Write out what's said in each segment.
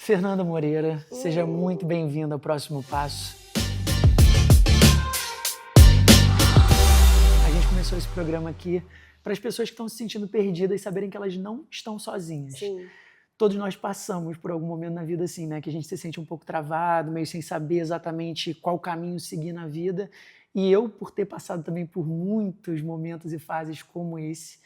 Fernanda Moreira, seja muito bem-vinda ao Próximo Passo. A gente começou esse programa aqui para as pessoas que estão se sentindo perdidas saberem que elas não estão sozinhas. Sim. Todos nós passamos por algum momento na vida assim, né? Que a gente se sente um pouco travado, meio sem saber exatamente qual caminho seguir na vida. E eu, por ter passado também por muitos momentos e fases como esse,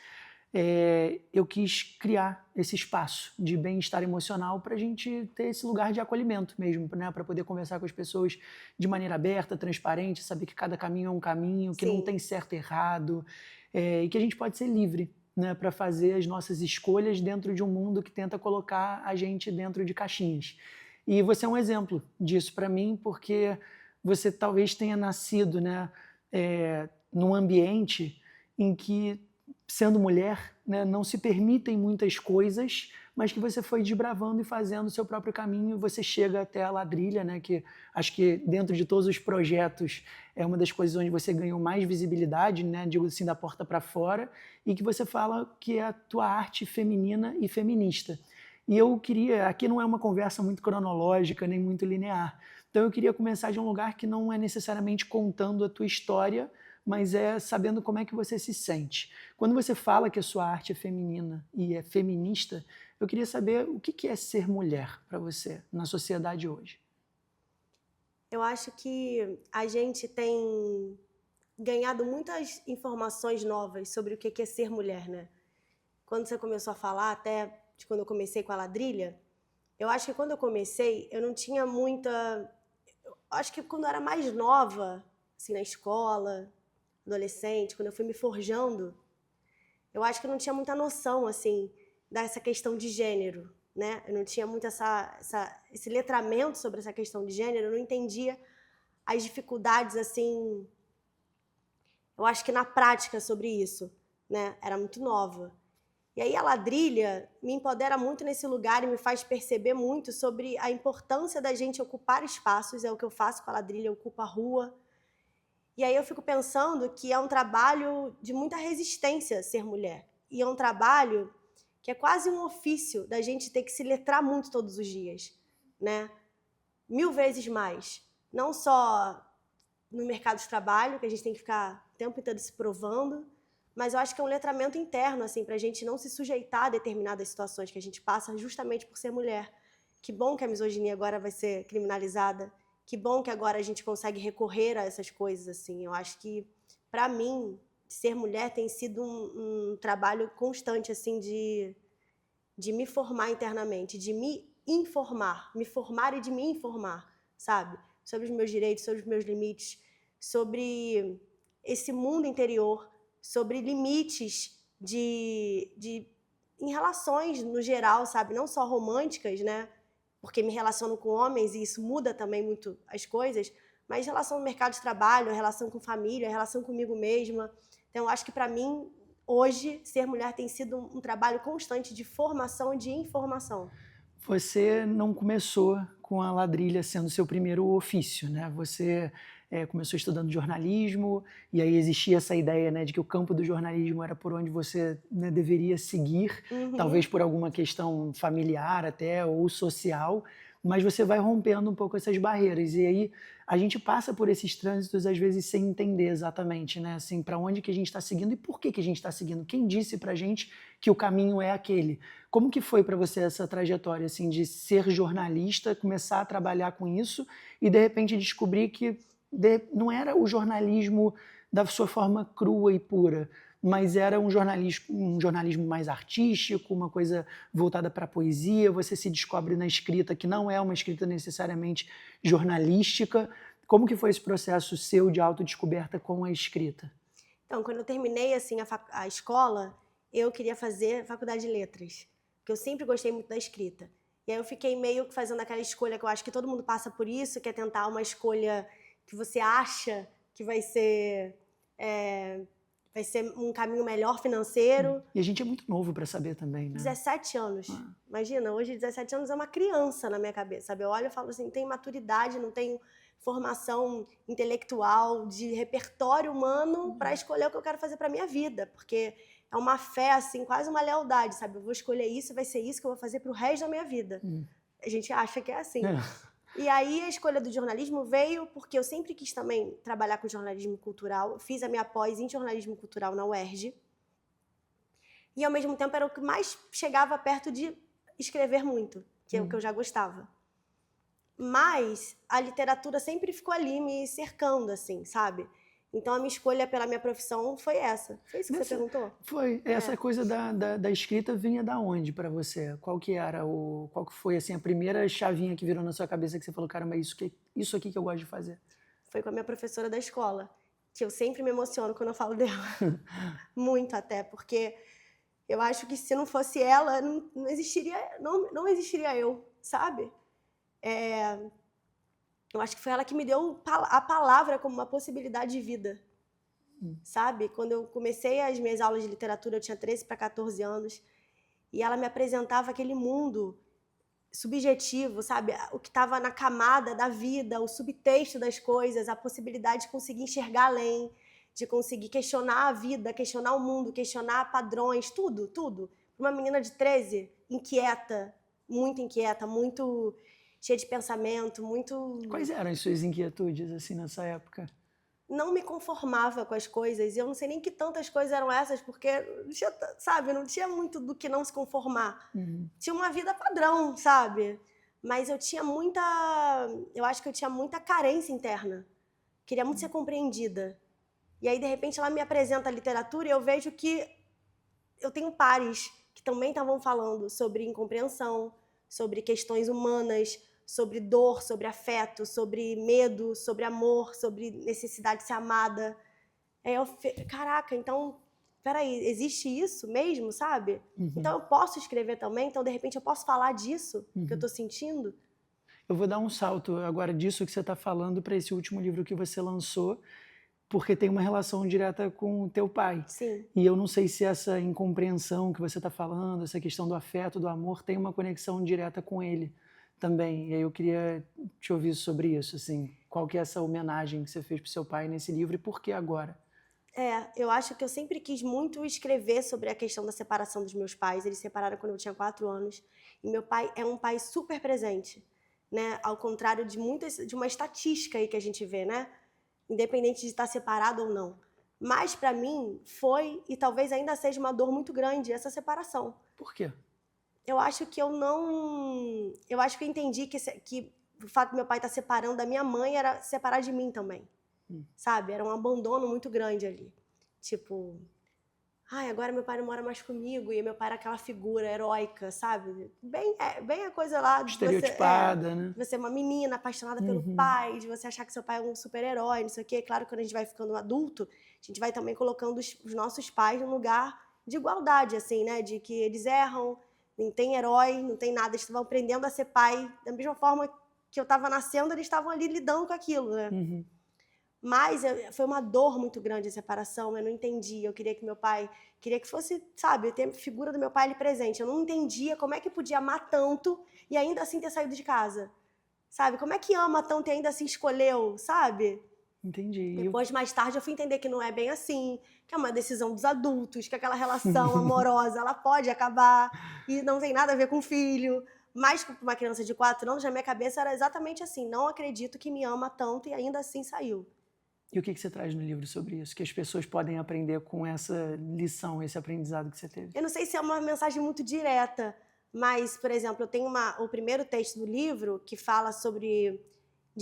eu quis criar esse espaço de bem-estar emocional para a gente ter esse lugar de acolhimento mesmo, né? Para poder conversar com as pessoas de maneira aberta, transparente, saber que cada caminho é um caminho, que Sim. não tem certo e errado, e que a gente pode ser livre, né? Para fazer as nossas escolhas dentro de um mundo que tenta colocar a gente dentro de caixinhas. E você é um exemplo disso para mim, porque você talvez tenha nascido, né, num ambiente em que, sendo mulher, né, não se permitem muitas coisas, mas que você foi desbravando e fazendo o seu próprio caminho, e você chega até a Ladrilha, né, que acho que dentro de todos os projetos é uma das coisas onde você ganhou mais visibilidade, né, digo assim, da porta para fora, e que você fala que é a tua arte feminina e feminista. E eu queria, aqui não é uma conversa muito cronológica, nem muito linear, então eu queria começar de um lugar que não é necessariamente contando a tua história, mas é sabendo como é que você se sente. Quando você fala que a sua arte é feminina e é feminista, eu queria saber o que é ser mulher para você na sociedade hoje. Eu acho que a gente tem ganhado muitas informações novas sobre o que é ser mulher, né? Quando você começou a falar, até de quando eu comecei com a Ladrilha, eu acho que quando eu comecei, eu não tinha muita... Eu acho que quando eu era mais nova, assim, na escola, adolescente, quando eu fui me forjando, eu acho que eu não tinha muita noção, assim, dessa questão de gênero, né? Eu não tinha muito esse letramento sobre essa questão de gênero, eu não entendia as dificuldades, assim, eu acho que na prática sobre isso, né? Era muito nova. E aí a Ladrilha me empodera muito nesse lugar e me faz perceber muito sobre a importância da gente ocupar espaços, é o que eu faço com a Ladrilha, eu ocupo a rua. E aí eu fico pensando que é um trabalho de muita resistência ser mulher. E é um trabalho que é quase um ofício da gente ter que se letrar muito todos os dias, né? 1000 vezes mais. Não só no mercado de trabalho, que a gente tem que ficar o tempo inteiro se provando, mas eu acho que é um letramento interno, assim, pra gente não se sujeitar a determinadas situações que a gente passa justamente por ser mulher. Que bom que a misoginia agora vai ser criminalizada. Que bom que agora a gente consegue recorrer a essas coisas, assim. Eu acho que, para mim, ser mulher tem sido um trabalho constante, assim, de me formar internamente, de me formar e de me informar, sabe? Sobre os meus direitos, sobre os meus limites, sobre esse mundo interior, sobre limites em relações no geral, sabe? Não só românticas, né? Porque me relaciono com homens e isso muda também muito as coisas, mas relação no mercado de trabalho, relação com família, relação comigo mesma. Então, eu acho que, para mim, hoje, ser mulher tem sido um trabalho constante de formação e de informação. Você não começou com a Ladrilha sendo seu primeiro ofício, né? Você começou estudando jornalismo, e aí existia essa ideia, né, de que o campo do jornalismo era por onde você, né, deveria seguir, talvez por alguma questão familiar até, ou social, mas você vai rompendo um pouco essas barreiras, e aí a gente passa por esses trânsitos às vezes sem entender exatamente, né, assim, para onde que a gente está seguindo e por que a gente está seguindo, quem disse pra gente que o caminho é aquele. Como que foi para você essa trajetória, assim, de ser jornalista, começar a trabalhar com isso e de repente descobrir que não era o jornalismo da sua forma crua e pura, mas era um jornalismo mais artístico, uma coisa voltada para a poesia, você se descobre na escrita que não é uma escrita necessariamente jornalística. Como que foi esse processo seu de autodescoberta com a escrita? Então, quando eu terminei, assim, a escola, eu queria fazer faculdade de letras, porque eu sempre gostei muito da escrita. E aí eu fiquei meio que fazendo aquela escolha que eu acho que todo mundo passa por isso, que é tentar uma escolha que você acha que vai ser um caminho melhor financeiro. E a gente é muito novo para saber também, né? 17 anos. Imagina, hoje 17 anos é uma criança na minha cabeça, sabe? Eu olho e falo assim, não tenho maturidade, não tenho formação intelectual, de repertório humano para escolher o que eu quero fazer para minha vida, porque é uma fé, assim, quase uma lealdade, sabe? Eu vou escolher isso, vai ser isso que eu vou fazer pro resto da minha vida. A gente acha que é assim. É. E aí a escolha do jornalismo veio porque eu sempre quis também trabalhar com jornalismo cultural. Eu fiz a minha pós em jornalismo cultural na UERJ. E ao mesmo tempo era o que mais chegava perto de escrever muito, que é o que eu já gostava. Mas a literatura sempre ficou ali me cercando, assim, sabe? Então a minha escolha pela minha profissão foi essa. Foi isso que você perguntou? Foi. Essa coisa da escrita vinha da onde para você? Qual que foi assim a primeira chavinha que virou na sua cabeça que você falou, caramba, isso aqui que eu gosto de fazer? Foi com a minha professora da escola, que eu sempre me emociono quando eu falo dela. Muito até, porque eu acho que se não fosse ela, não existiria eu, sabe? Eu acho que foi ela que me deu a palavra como uma possibilidade de vida, sabe? Quando eu comecei as minhas aulas de literatura, eu tinha 13 para 14 anos, e ela me apresentava aquele mundo subjetivo, sabe? O que estava na camada da vida, o subtexto das coisas, a possibilidade de conseguir enxergar além, de conseguir questionar a vida, questionar o mundo, questionar padrões, tudo, tudo. Uma menina de 13, inquieta, muito cheia de pensamento, muito... Quais eram as suas inquietudes assim nessa época? Não me conformava com as coisas, e eu não sei nem que tantas coisas eram essas, porque, sabe, não tinha muito do que não se conformar. Tinha uma vida padrão, sabe? Mas eu acho que eu tinha muita carência interna. Queria muito ser compreendida. E aí, de repente, ela me apresenta a literatura e eu vejo que eu tenho pares que também estavam falando sobre incompreensão, sobre questões humanas, sobre dor, sobre afeto, sobre medo, sobre amor, sobre necessidade de ser amada. Aí caraca, então, peraí, existe isso mesmo, sabe? Então eu posso escrever também, então de repente eu posso falar disso que eu tô sentindo. Eu vou dar um salto agora disso que você está falando para esse último livro que você lançou, porque tem uma relação direta com o teu pai. Sim. E eu não sei se essa incompreensão que você está falando, essa questão do afeto, do amor, tem uma conexão direta com ele também. E aí eu queria te ouvir sobre isso, assim, qual que é essa homenagem que você fez para o seu pai nesse livro e por que agora? Eu acho que eu sempre quis muito escrever sobre a questão da separação dos meus pais. Eles se separaram quando eu tinha 4 anos. E meu pai é um pai super presente, né? Ao contrário de uma estatística aí que a gente vê, né? Independente de estar separado ou não. Mas, para mim, foi, e talvez ainda seja uma dor muito grande, essa separação. Por quê? Eu acho que eu acho que eu entendi que o fato de meu pai estar separando da minha mãe era separar de mim também. Sabe? Era um abandono muito grande ali. Tipo, agora meu pai não mora mais comigo, e meu pai era aquela figura heróica, sabe? Bem a coisa lá de estereotipada, né? Você é uma menina apaixonada pelo pai, de você achar que seu pai é um super-herói, não sei o quê. Claro que quando a gente vai ficando adulto, a gente vai também colocando os nossos pais num lugar de igualdade, assim, né? De que eles erram, não tem herói, não tem nada. Eles estavam aprendendo a ser pai da mesma forma que eu estava nascendo, eles estavam ali lidando com aquilo, né? Mas foi uma dor muito grande a separação, eu não entendi. Eu queria que meu pai, queria que fosse, sabe, ter a figura do meu pai ali presente. Eu não entendia como é que podia amar tanto e ainda assim ter saído de casa. Sabe, como é que ama tanto e ainda assim escolheu, sabe? Entendi. Depois, mais tarde, eu fui entender que não é bem assim, que é uma decisão dos adultos, que aquela relação amorosa, ela pode acabar e não tem nada a ver com o filho. Mas com uma criança de 4 anos, na minha cabeça era exatamente assim, não acredito que me ama tanto e ainda assim saiu. E o que você traz no livro sobre isso? Que as pessoas podem aprender com essa lição, esse aprendizado que você teve? Eu não sei se é uma mensagem muito direta, mas, por exemplo, eu tenho o primeiro texto do livro que fala sobre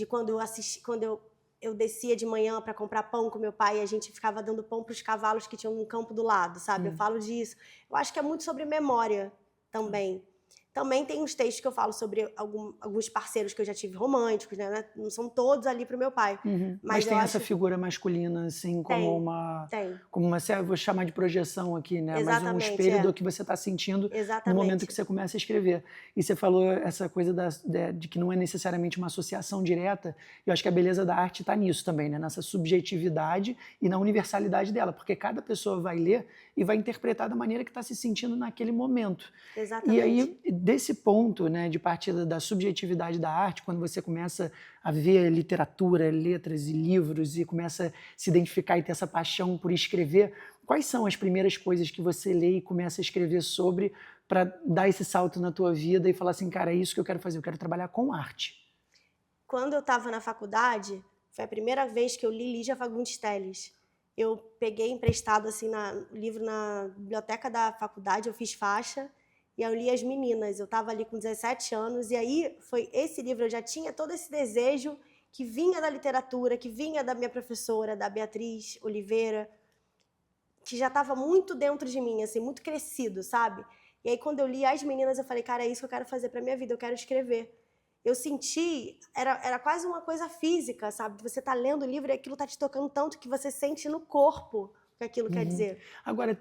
quando eu descia de manhã para comprar pão com meu pai e a gente ficava dando pão para os cavalos que tinham um campo do lado, sabe? Eu falo disso. Eu acho que é muito sobre memória também. Também tem uns textos que eu falo sobre alguns parceiros que eu já tive românticos, né? Não são todos ali pro meu pai. Mas tem essa figura masculina, assim, como uma, vou chamar de projeção aqui, né? Mas um espelho do que você está sentindo no momento que você começa a escrever. E você falou essa coisa de que não é necessariamente uma associação direta. Eu acho que a beleza da arte está nisso também, né? Nessa subjetividade e na universalidade dela, porque cada pessoa vai ler e vai interpretar da maneira que está se sentindo naquele momento. Exatamente. E aí, desse ponto, né, de partida da subjetividade da arte, quando você começa a ver literatura, letras e livros e começa a se identificar e ter essa paixão por escrever, quais são as primeiras coisas que você lê e começa a escrever sobre para dar esse salto na tua vida e falar assim, cara, é isso que eu quero fazer, eu quero trabalhar com arte? Quando eu estava na faculdade, foi a primeira vez que eu li Lígia Fagundes Telles. Eu peguei emprestado assim, o livro na biblioteca da faculdade, eu fiz faixa, e aí eu li As Meninas. Eu estava ali com 17 anos, e aí foi esse livro, eu já tinha todo esse desejo que vinha da literatura, que vinha da minha professora, da Beatriz Oliveira, que já estava muito dentro de mim, assim, muito crescido, sabe? E aí, quando eu li As Meninas, eu falei, cara, é isso que eu quero fazer pra minha vida, eu quero escrever. Eu senti, era quase uma coisa física, sabe? Você tá lendo o livro e aquilo tá te tocando tanto que você sente no corpo o que aquilo quer dizer. Agora,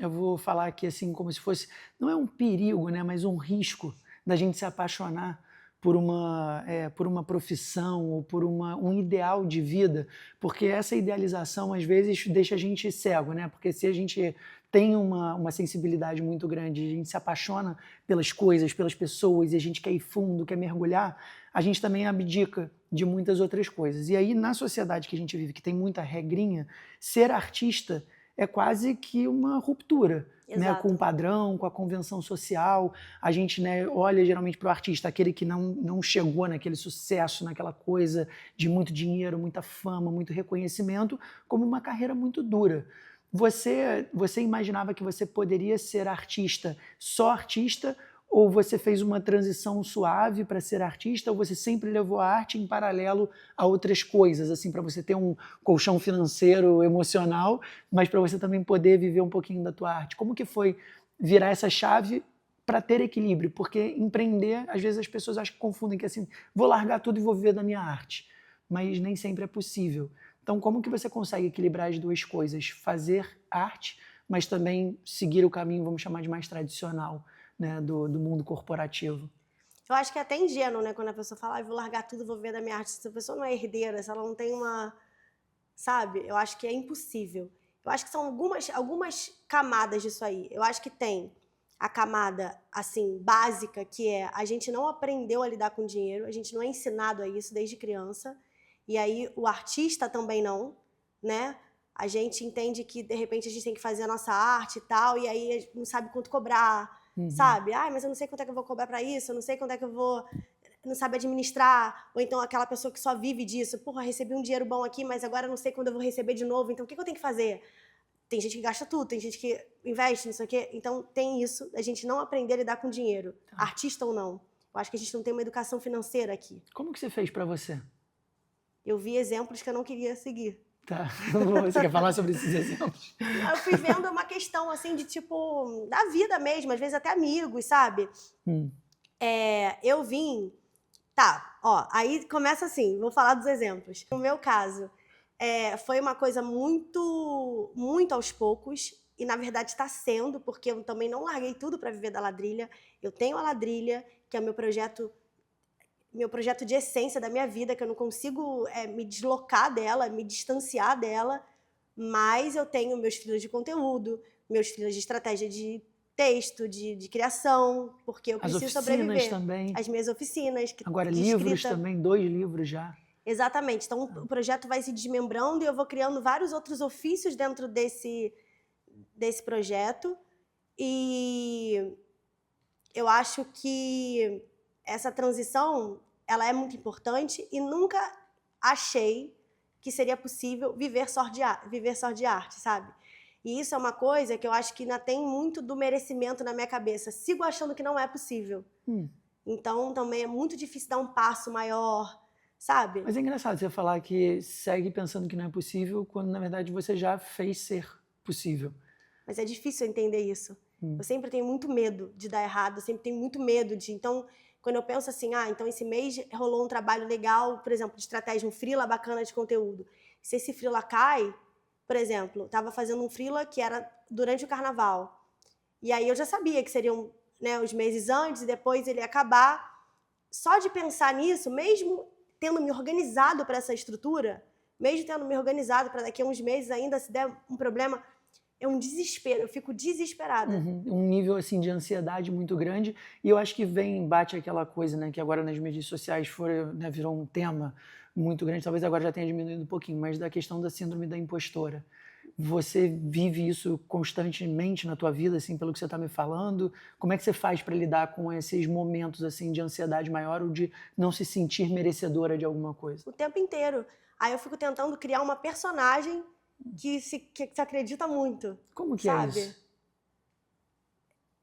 eu vou falar aqui assim, como se fosse, não é um perigo, né, mas um risco da gente se apaixonar por uma profissão ou por um ideal de vida, porque essa idealização às vezes deixa a gente cego, né? Porque se a gente tem uma sensibilidade muito grande, a gente se apaixona pelas coisas, pelas pessoas, e a gente quer ir fundo, quer mergulhar, a gente também abdica de muitas outras coisas. E aí, na sociedade que a gente vive, que tem muita regrinha, ser artista é quase que uma ruptura, né, com o padrão, com a convenção social. A gente, né, olha geralmente para o artista, aquele que não chegou naquele sucesso, naquela coisa de muito dinheiro, muita fama, muito reconhecimento, como uma carreira muito dura. Você imaginava que você poderia ser artista, só artista, ou você fez uma transição suave para ser artista, ou você sempre levou a arte em paralelo a outras coisas, assim, para você ter um colchão financeiro, emocional, mas para você também poder viver um pouquinho da tua arte? Como que foi virar essa chave para ter equilíbrio? Porque empreender, às vezes as pessoas acham que confundem que assim, vou largar tudo e vou viver da minha arte, mas nem sempre é possível. Então, como que você consegue equilibrar as duas coisas? Fazer arte, mas também seguir o caminho, vamos chamar de mais tradicional, né, do mundo corporativo? Eu acho que é até ingênuo, né? Quando a pessoa fala, vou largar tudo, vou viver da minha arte. Se a pessoa não é herdeira, se ela não tem uma... Sabe? Eu acho que é impossível. Eu acho que são algumas camadas disso aí. Eu acho que tem a camada, assim, básica, que é a gente não aprendeu a lidar com dinheiro, a gente não é ensinado a isso desde criança. E aí o artista também não, né? A gente entende que, de repente, a gente tem que fazer a nossa arte e tal, e aí não sabe quanto cobrar, sabe? Mas eu não sei quanto é que eu vou cobrar pra isso, eu não sei quanto é que eu vou... Não sabe administrar, ou então aquela pessoa que só vive disso. Porra, recebi um dinheiro bom aqui, mas agora eu não sei quando eu vou receber de novo, então o que eu tenho que fazer? Tem gente que gasta tudo, tem gente que investe, não sei o quê. Então tem isso, a gente não aprender a lidar com dinheiro, artista ou não. Eu acho que a gente não tem uma educação financeira aqui. Como que você fez para você? Eu vi exemplos que eu não queria seguir. Tá. Você quer falar sobre esses exemplos? Eu fui vendo uma questão, assim, de tipo, da vida mesmo, às vezes até amigos, sabe? Eu vim... Tá, ó, aí começa assim, vou falar dos exemplos. No meu caso, foi uma coisa muito, muito aos poucos, e na verdade está sendo, porque eu também não larguei tudo para viver da Ladrilha. Eu tenho a Ladrilha, que é meu projeto de essência da minha vida, que eu não consigo me deslocar dela, me distanciar dela, mas eu tenho meus freelas de conteúdo, meus freelas de estratégia de texto, de criação, porque eu preciso sobreviver. As oficinas também. As minhas oficinas. Agora, livros também, 2 livros já. Exatamente. Então, o projeto vai se desmembrando e eu vou criando vários outros ofícios dentro desse projeto. E eu acho que essa transição, ela é muito importante e nunca achei que seria possível viver só de arte, sabe? E isso é uma coisa que eu acho que ainda tem muito do merecimento na minha cabeça. Sigo achando que não é possível. Então, também é muito difícil dar um passo maior, sabe? Mas é engraçado você falar que segue pensando que não é possível, quando, na verdade, você já fez ser possível. Mas é difícil eu entender isso. Eu sempre tenho muito medo de dar errado, eu sempre tenho muito medo de... Então, quando eu penso assim, então esse mês rolou um trabalho legal, por exemplo, de estratégia, um freela bacana de conteúdo. Se esse freela cai... Por exemplo, estava fazendo um freela que era durante o carnaval. E aí eu já sabia que seriam, né, os meses antes e depois ele ia acabar. Só de pensar nisso, mesmo tendo me organizado para essa estrutura, mesmo tendo me organizado para daqui a uns meses ainda, se der um problema, é um desespero, eu fico desesperada. Um nível assim de ansiedade muito grande. E eu acho que bate aquela coisa, né, que agora nas mídias sociais virou um tema muito grande, talvez agora já tenha diminuído um pouquinho, mas da questão da síndrome da impostora. Você vive isso constantemente na tua vida, assim, pelo que você está me falando? Como é que você faz para lidar com esses momentos assim de ansiedade maior ou de não se sentir merecedora de alguma coisa? O tempo inteiro. Aí eu fico tentando criar uma personagem que se acredita muito, Como que é sabe? isso?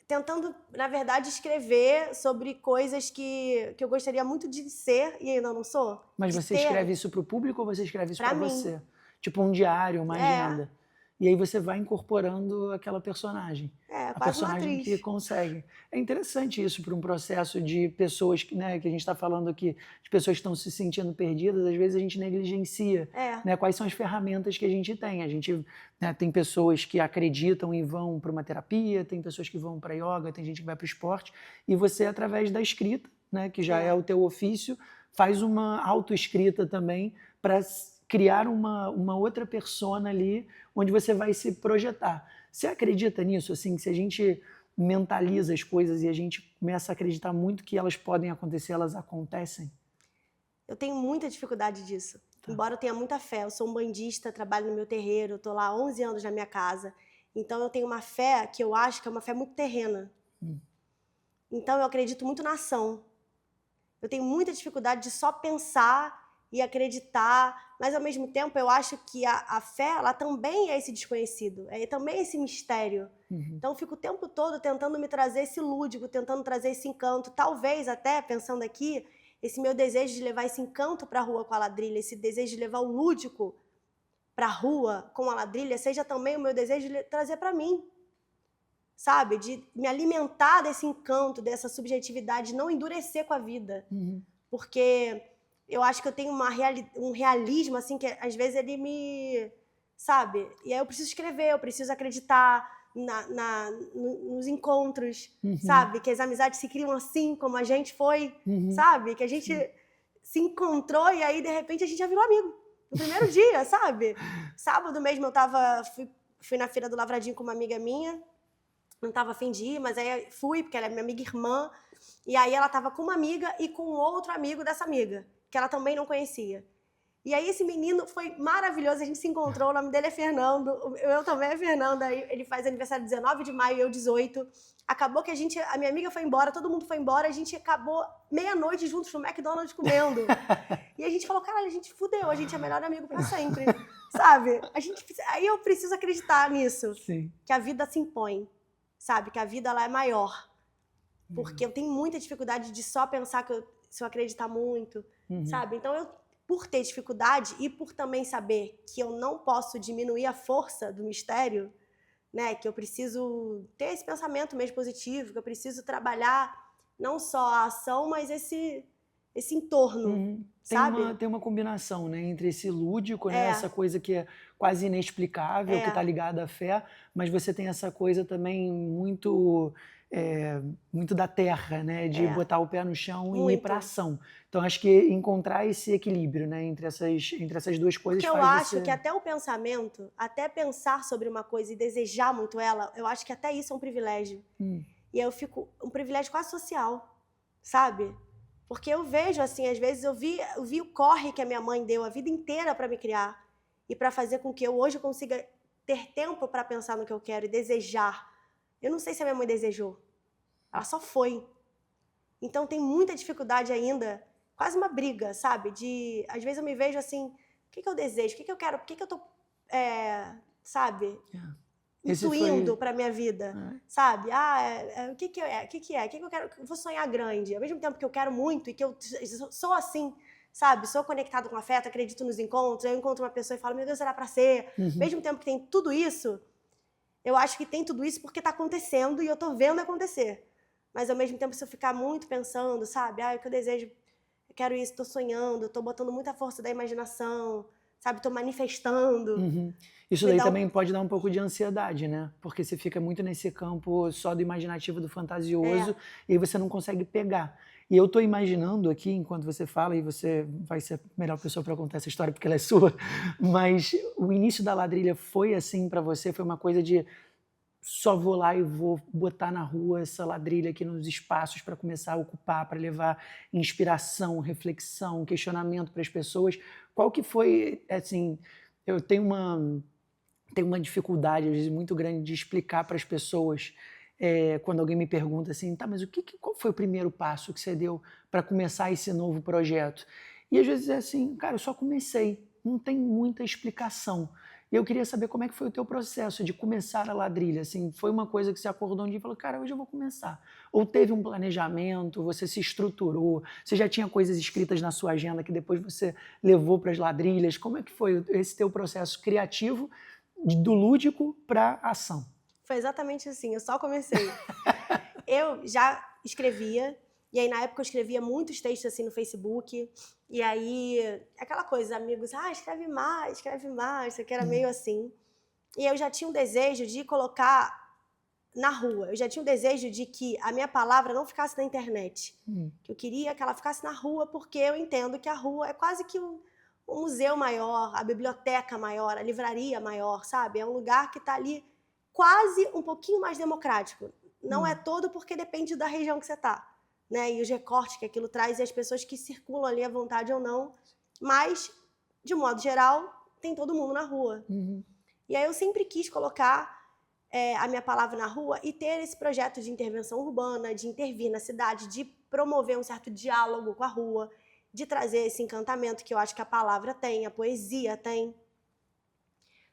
Tentando, na verdade, escrever sobre coisas que eu gostaria muito de ser e ainda não sou. Mas De você ter escreve isso para o público ou você escreve isso pra para mim. você? Tipo um diário, uma É, agenda. E aí você vai incorporando aquela personagem. A quase uma personagem que atriz. consegue. É interessante isso para um processo de pessoas que, né, que a gente está falando aqui, de pessoas que estão se sentindo perdidas, às vezes a gente negligencia, É, né, quais são as ferramentas que a gente tem. A gente, né, tem pessoas que acreditam e vão para uma terapia, tem pessoas que vão para yoga, tem gente que vai para o esporte, e você, através da escrita, né, que já é é. o teu ofício, faz uma autoescrita também para criar uma outra persona ali onde você vai se projetar. Você acredita nisso? Assim, se a gente mentaliza as coisas e a gente começa a acreditar muito que elas podem acontecer, elas acontecem? Eu tenho muita dificuldade disso. Tá. Embora eu tenha muita fé, eu sou umbandista, trabalho no meu terreiro, eu tô lá há 11 anos na minha casa. Então eu tenho uma fé que eu acho que é uma fé muito terrena. Hum. Então eu acredito muito na ação. Eu tenho muita dificuldade de só pensar e acreditar, mas ao mesmo tempo eu acho que a fé, ela também é esse desconhecido, é também esse mistério. Uhum. Então eu fico o tempo todo tentando me trazer esse lúdico, tentando trazer esse encanto, talvez até, pensando aqui, esse meu desejo de levar esse encanto para a rua com a ladrilha, esse desejo de levar o lúdico para a rua com a ladrilha, seja também o meu desejo de trazer para mim, sabe? De me alimentar desse encanto, dessa subjetividade, não endurecer com a vida. Uhum. Porque eu acho que eu tenho um realismo, assim, que às vezes ele me... Sabe? E aí eu preciso escrever, eu preciso acreditar nos encontros, Uhum. sabe? Que as amizades se criam assim, como a gente foi, Uhum. sabe? Que a gente se encontrou e aí, de repente, a gente já virou amigo. No primeiro dia, sabe? Sábado mesmo eu fui na Feira do Lavradinho com uma amiga minha, não estava a fim de ir, mas aí fui, porque ela é minha amiga irmã, e aí ela estava com uma amiga e com outro amigo dessa amiga, que ela também não conhecia. E aí esse menino foi maravilhoso, a gente se encontrou, o nome dele é Fernando, eu também é Fernanda, ele faz aniversário 19 de maio, eu 18. Acabou que a minha amiga foi embora, todo mundo foi embora, a gente acabou meia-noite juntos no McDonald's comendo. E a gente falou, caralho, a gente fudeu, a gente é melhor amigo pra sempre, sabe? Aí eu preciso acreditar nisso, Sim. que a vida se impõe, sabe? Que a vida ela é maior. Porque eu tenho muita dificuldade de só pensar se eu acreditar muito, sabe? Então, por ter dificuldade e por também saber que eu não posso diminuir a força do mistério, né? Que eu preciso ter esse pensamento mesmo positivo, que eu preciso trabalhar não só a ação, mas esse entorno, sabe? Tem uma combinação, né, entre esse lúdico, né, É, essa coisa que é quase inexplicável, que está ligada à fé, mas você tem essa coisa também muito muito da terra, né, de botar o pé no chão e ir para muito. ação. Então acho que encontrar esse equilíbrio, né, entre essas duas coisas Porque eu faz acho você... que até o pensamento, até pensar sobre uma coisa e desejar muito ela, eu acho que até isso é um privilégio. E aí eu fico um privilégio quase social, sabe? Porque eu vejo, assim, às vezes eu vi o corre que a minha mãe deu a vida inteira para me criar e para fazer com que eu hoje consiga ter tempo para pensar no que eu quero e desejar. Eu não sei se a minha mãe desejou. Ela só foi. Então tem muita dificuldade ainda, quase uma briga, sabe? Às vezes eu me vejo assim, o que eu desejo? O que eu quero? Por que eu tô, sabe? Intuindo para minha vida, sabe? O que é? O que eu quero? Eu vou sonhar grande. Ao mesmo tempo que eu quero muito e que eu sou assim, sabe? Sou conectado com afeto, acredito nos encontros. Eu encontro uma pessoa e falo, meu Deus, era para ser. Ao mesmo tempo que tem tudo isso, eu acho que tem tudo isso porque tá acontecendo e eu tô vendo acontecer. Mas ao mesmo tempo, se eu ficar muito pensando, sabe? O que eu desejo, eu quero isso, tô sonhando, tô botando muita força da imaginação, sabe? Tô manifestando. Isso daí também pode dar um pouco de ansiedade, né? Porque você fica muito nesse campo só do imaginativo, do fantasioso, e aí você não consegue pegar. E eu tô imaginando aqui, enquanto você fala, e você vai ser a melhor pessoa para contar essa história porque ela é sua, mas o início da ladrilha foi assim para você? Foi uma coisa de só vou lá e vou botar na rua essa ladrilha aqui nos espaços para começar a ocupar, para levar inspiração, reflexão, questionamento para as pessoas? Qual que foi, assim, eu tenho tenho uma dificuldade, às vezes, muito grande de explicar para as pessoas, quando alguém me pergunta assim, tá, mas qual foi o primeiro passo que você deu para começar esse novo projeto? E às vezes é assim, cara, eu só comecei, não tem muita explicação. E eu queria saber como é que foi o teu processo de começar a Ladrilha, assim, foi uma coisa que você acordou um dia e falou, cara, hoje eu vou começar. Ou teve um planejamento, você se estruturou, você já tinha coisas escritas na sua agenda que depois você levou para as Ladrilhas, como é que foi esse teu processo criativo do lúdico para a ação? Foi exatamente assim, eu só comecei. Eu já escrevia, e aí na época eu escrevia muitos textos assim no Facebook, e aí aquela coisa, amigos, escreve mais, isso aqui era meio assim. E eu já tinha um desejo de colocar na rua, eu já tinha um desejo de que a minha palavra não ficasse na internet, que eu queria que ela ficasse na rua, porque eu entendo que a rua é quase que um museu maior, a biblioteca maior, a livraria maior, sabe? É um lugar que está ali quase um pouquinho mais democrático. Não é todo, porque depende da região que você está, né? E os recortes que aquilo traz e as pessoas que circulam ali à vontade ou não. Mas, de modo geral, tem todo mundo na rua. E aí eu sempre quis colocar a minha palavra na rua e ter esse projeto de intervenção urbana, de intervir na cidade, de promover um certo diálogo com a rua, de trazer esse encantamento que eu acho que a palavra tem, a poesia tem.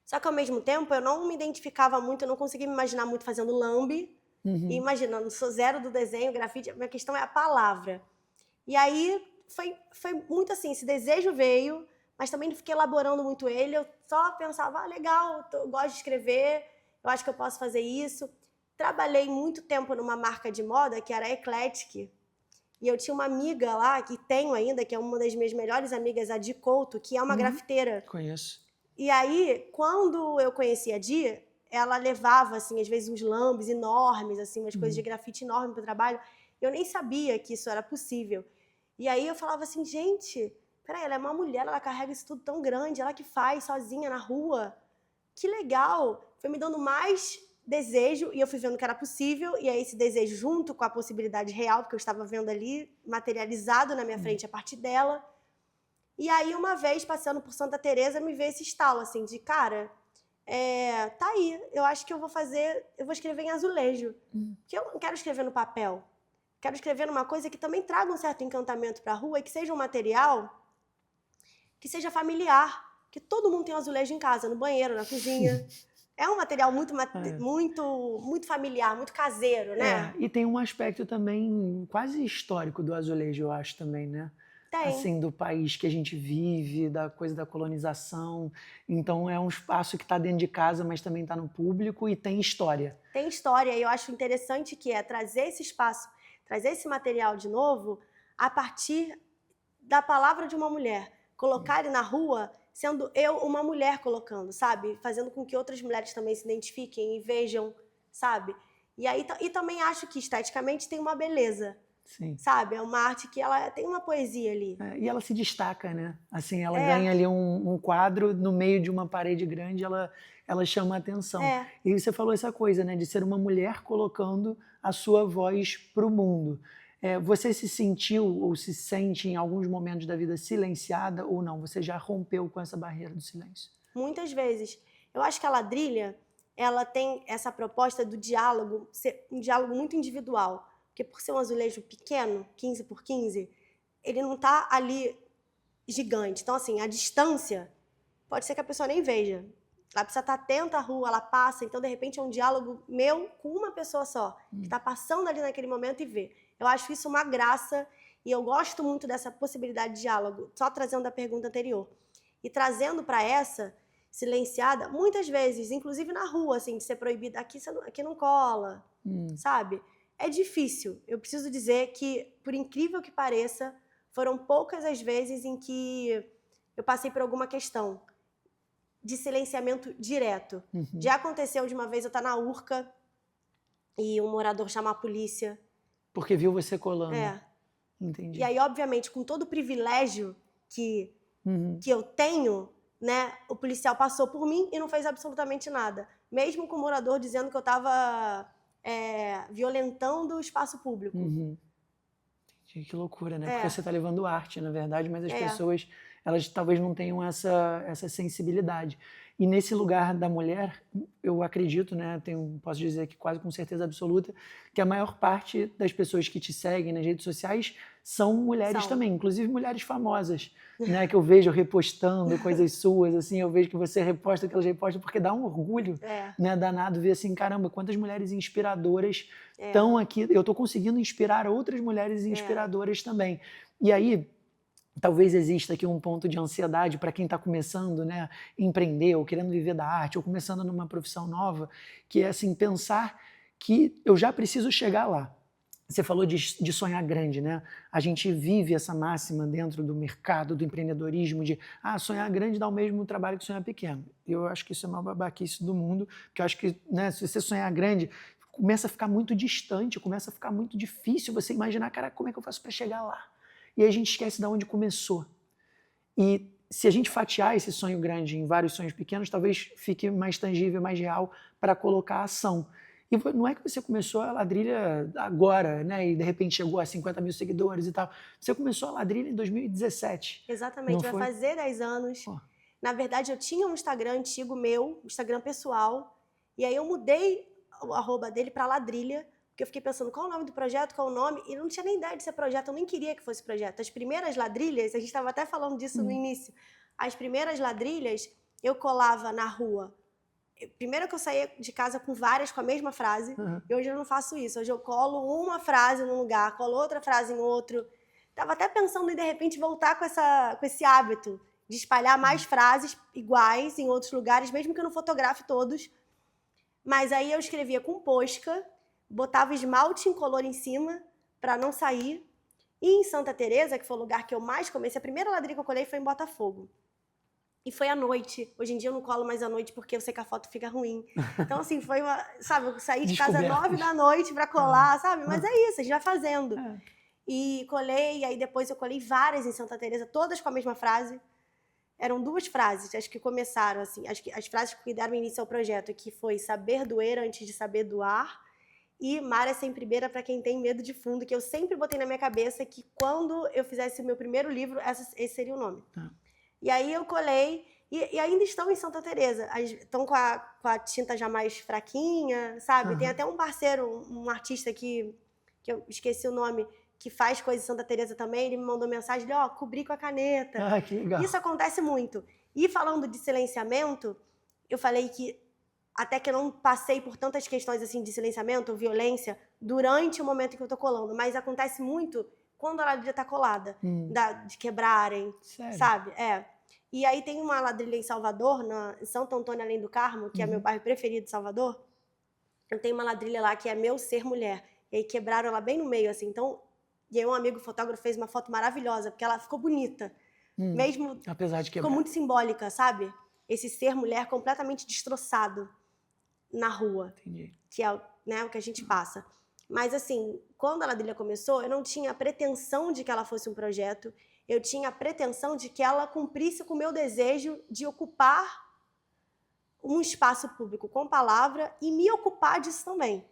Só que, ao mesmo tempo, eu não me identificava muito, eu não conseguia me imaginar muito fazendo lambe. E imagina, eu não sou zero do desenho, grafite, a minha questão é a palavra. E aí foi muito assim, esse desejo veio, mas também não fiquei elaborando muito ele, eu só pensava, legal, eu gosto de escrever, eu acho que eu posso fazer isso. Trabalhei muito tempo numa marca de moda, que era a Eclectic, e eu tinha uma amiga lá, que tenho ainda, que é uma das minhas melhores amigas, a Di Couto, que é uma grafiteira. Conheço. E aí, quando eu conheci a Di, ela levava, assim, às vezes uns lambes enormes, assim, umas coisas de grafite enormes para o trabalho. Eu nem sabia que isso era possível. E aí eu falava assim, gente, peraí, ela é uma mulher, ela carrega isso tudo tão grande, ela que faz sozinha na rua. Que legal! Foi me dando mais desejo e eu fui vendo que era possível. E aí esse desejo, junto com a possibilidade real, porque eu estava vendo ali, materializado na minha frente a partir dela. E aí, uma vez, passeando por Santa Teresa, me veio esse estalo, assim, de, cara, tá aí, eu acho que eu vou escrever em azulejo. Porque eu não quero escrever no papel. Quero escrever numa coisa que também traga um certo encantamento para a rua e que seja um material que seja familiar. Que todo mundo tem um azulejo em casa, no banheiro, na cozinha. É um material muito familiar, muito caseiro, né? E tem um aspecto também quase histórico do azulejo, eu acho também, né? Tem. Assim, do país que a gente vive, da coisa da colonização. Então é um espaço que está dentro de casa, mas também está no público e tem história. Tem história, e eu acho interessante que é trazer esse espaço, trazer esse material de novo a partir da palavra de uma mulher. Colocar ele na rua sendo eu uma mulher colocando, sabe? Fazendo com que outras mulheres também se identifiquem e vejam, sabe? E também acho que esteticamente tem uma beleza. Sim. Sabe? É uma arte que ela tem uma poesia ali. E ela se destaca, né? Assim, ela ganha ali um quadro no meio de uma parede grande, ela chama a atenção. E você falou essa coisa, né? De ser uma mulher colocando a sua voz para o mundo. Você se sentiu ou se sente em alguns momentos da vida silenciada ou não? Você já rompeu com essa barreira do silêncio? Muitas vezes. Eu acho que a Ladrilha, ela tem essa proposta do diálogo, ser um diálogo muito individual. Porque por ser um azulejo pequeno, 15 por 15, ele não está ali gigante. Então, assim, a distância pode ser que a pessoa nem veja. Ela precisa estar atenta à rua, ela passa. Então, de repente, é um diálogo meu com uma pessoa só, que está passando ali naquele momento e vê. Eu acho isso uma graça e eu gosto muito dessa possibilidade de diálogo, só trazendo a pergunta anterior. E trazendo para essa, silenciada, muitas vezes, inclusive na rua, assim, de ser proibida, aqui não cola, sabe? É difícil. Eu preciso dizer que, por incrível que pareça, foram poucas as vezes em que eu passei por alguma questão de silenciamento direto. Já aconteceu de uma vez eu estar na Urca e um morador chamar a polícia. Porque viu você colando. Entendi. E aí, obviamente, com todo o privilégio que eu tenho, né, o policial passou por mim e não fez absolutamente nada. Mesmo com o morador dizendo que eu estava violentando o espaço público. Que loucura, né? Porque você está levando arte, na verdade, mas as pessoas, elas talvez não tenham essa sensibilidade. E nesse lugar da mulher, eu acredito, né, posso dizer que quase com certeza absoluta, que a maior parte das pessoas que te seguem nas redes sociais são mulheres também, inclusive mulheres famosas, né, que eu vejo repostando coisas suas, assim, eu vejo que você reposta que elas repostam, porque dá um orgulho, né, danado ver assim, caramba, quantas mulheres inspiradoras estão aqui, eu estou conseguindo inspirar outras mulheres inspiradoras também. E aí, talvez exista aqui um ponto de ansiedade para quem está começando, né, empreender ou querendo viver da arte ou começando numa profissão nova, que é assim, pensar que eu já preciso chegar lá. Você falou de sonhar grande, né? A gente vive essa máxima dentro do mercado, do empreendedorismo, de sonhar grande dá o mesmo trabalho que sonhar pequeno. Eu acho que isso é uma babaquice do mundo, porque eu acho que, né, se você sonhar grande, começa a ficar muito distante, começa a ficar muito difícil você imaginar, cara, como é que eu faço para chegar lá? E aí a gente esquece de onde começou. E se a gente fatiar esse sonho grande em vários sonhos pequenos, talvez fique mais tangível, mais real para colocar a ação. E não é que você começou a Ladrilha agora, né? E de repente chegou a 50 mil seguidores e tal. Você começou a Ladrilha em 2017. Exatamente, vai fazer 10 anos. Na verdade, eu tinha um Instagram antigo meu, um Instagram pessoal, e aí eu mudei o arroba dele para Ladrilha, porque eu fiquei pensando qual o nome do projeto, qual o nome, e não tinha nem ideia de ser projeto, eu nem queria que fosse projeto. As primeiras ladrilhas, a gente estava até falando disso no início, as primeiras ladrilhas eu colava na rua. Primeiro que eu saía de casa com várias, com a mesma frase, e hoje eu não faço isso. Hoje eu colo uma frase num lugar, colo outra frase em outro. Tava até pensando em, de repente, voltar com esse hábito de espalhar mais frases iguais em outros lugares, mesmo que eu não fotografe todos. Mas aí eu escrevia com posca, botava esmalte incolor em cima para não sair. E em Santa Teresa, que foi o lugar que eu mais comecei, a primeira ladrilha que eu colei foi em Botafogo. E foi à noite. Hoje em dia eu não colo mais à noite porque eu sei que a foto fica ruim. Então, assim, foi uma... Sabe, eu saí de casa às 9 da noite para colar, sabe? Mas é isso, a gente vai fazendo. E colei, aí depois eu colei várias em Santa Teresa, todas com a mesma frase. Eram 2 frases, as que começaram, assim, as frases que deram início ao projeto, que foi saber doer antes de saber doar, e mar é sempre beira para quem tem medo de fundo, que eu sempre botei na minha cabeça que quando eu fizesse o meu primeiro livro, esse seria o nome. E aí eu colei, e ainda estão em Santa Teresa, estão com a tinta já mais fraquinha, sabe? Tem até um parceiro, um artista que eu esqueci o nome, que faz coisa em Santa Teresa também, ele me mandou mensagem, cobri com a caneta. Que legal. Isso acontece muito. E falando de silenciamento, eu falei que até que eu não passei por tantas questões assim de silenciamento, violência, durante o momento em que eu tô colando, mas acontece muito quando a ladrilha tá colada, de quebrarem, Sério? sabe? E aí tem uma ladrilha em Salvador, em Santo Antônio Além do Carmo, que é meu bairro preferido de Salvador, eu tenho uma ladrilha lá que é Meu Ser Mulher, e aí quebraram ela bem no meio, assim, então, e aí um amigo fotógrafo fez uma foto maravilhosa, porque ela ficou bonita, mesmo, apesar de quebrar. Ficou muito simbólica, sabe? Esse ser mulher completamente destroçado na rua. Entendi. Que é, né, o que a gente passa. Mas, assim, quando a ladrilha começou, eu não tinha a pretensão de que ela fosse um projeto, eu tinha a pretensão de que ela cumprisse com o meu desejo de ocupar um espaço público com palavra e me ocupar disso também.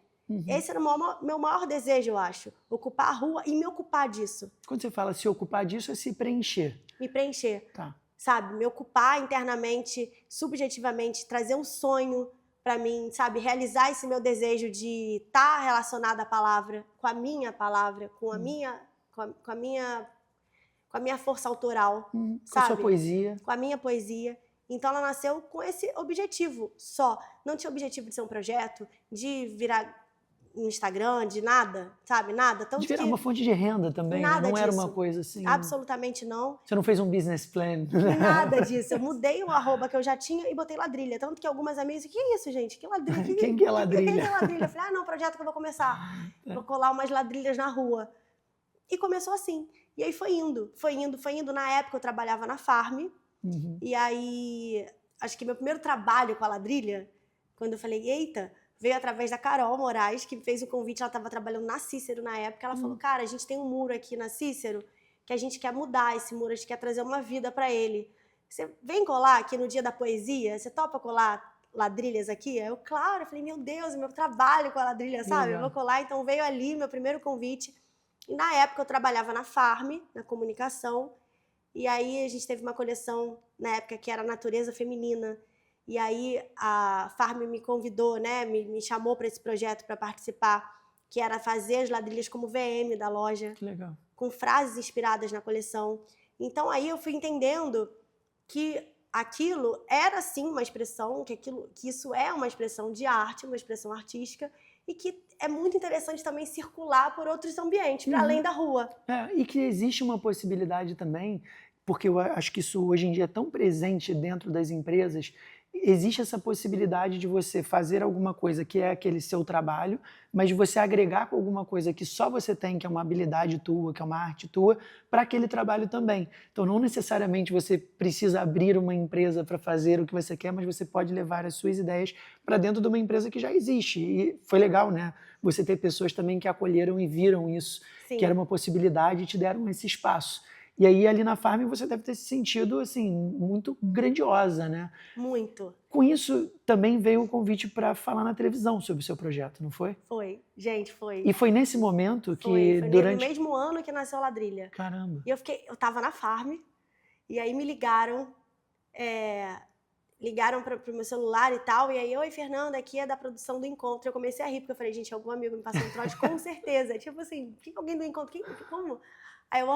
Esse era o meu maior desejo, eu acho. Ocupar a rua e me ocupar disso. Quando você fala se ocupar disso, é se preencher. Me preencher. Tá. Sabe? Me ocupar internamente, subjetivamente, trazer um sonho para mim, sabe? Realizar esse meu desejo de estar relacionada à palavra, com a minha palavra, com a minha força autoral, Com sabe? a sua poesia. Com a minha poesia. Então ela nasceu com esse objetivo só. Não tinha objetivo de ser um projeto, de virar no Instagram, de nada, sabe? Nada. Tanto de virar que uma fonte de renda também, nada não disso. Era uma coisa assim... Absolutamente não. Você não fez um business plan? Nada disso. Eu mudei o arroba que eu já tinha e botei ladrilha. Tanto que algumas amigas disseram, que isso, gente? Que ladrilha? Quem que é ladrilha? Quem que é ladrilha? Eu falei, não, projeto que eu vou começar. Vou colar umas ladrilhas na rua. E começou assim. E aí foi indo. Na época eu trabalhava na Farm. E aí, acho que meu primeiro trabalho com a ladrilha, quando eu falei, eita, veio através da Carol Moraes, que fez o convite, ela estava trabalhando na Cícero na época, ela falou, cara, a gente tem um muro aqui na Cícero, que a gente quer mudar esse muro, a gente quer trazer uma vida para ele. Você vem colar aqui no dia da poesia? Você topa colar ladrilhas aqui? Eu, claro, eu falei, meu Deus, meu trabalho com a ladrilha, sabe? Eu vou colar, então veio ali meu primeiro convite. E na época eu trabalhava na Farm, na comunicação, e aí a gente teve uma coleção na época que era Natureza Feminina, E aí a Farm me convidou, né, me chamou para esse projeto para participar, que era fazer as ladrilhas como VM da loja, Que legal. com frases inspiradas na coleção. Então aí eu fui entendendo que aquilo era sim uma expressão, que isso é uma expressão de arte, uma expressão artística, e que é muito interessante também circular por outros ambientes, para além da rua. E que existe uma possibilidade também, porque eu acho que isso hoje em dia é tão presente dentro das empresas, existe essa possibilidade de você fazer alguma coisa que é aquele seu trabalho, mas de você agregar com alguma coisa que só você tem, que é uma habilidade tua, que é uma arte tua, para aquele trabalho também. Então não necessariamente você precisa abrir uma empresa para fazer o que você quer, mas você pode levar as suas ideias para dentro de uma empresa que já existe. E foi legal, né? Você ter pessoas também que acolheram e viram isso, Sim. que era uma possibilidade e te deram esse espaço. E aí, ali na Farm, você deve ter se sentido, assim, muito grandiosa, né? Muito. Com isso, também veio o convite para falar na televisão sobre o seu projeto, não foi? Foi. Gente, foi. E foi nesse momento que Foi durante... no mesmo ano que nasceu a Ladrilha. Caramba. E eu tava na Farm, e aí me ligaram pro meu celular e tal, e aí, oi, Fernanda, aqui é da produção do Encontro. Eu comecei a rir, porque eu falei, gente, algum amigo me passou um trote, com certeza. Tipo assim, alguém do Encontro, como? Aí eu,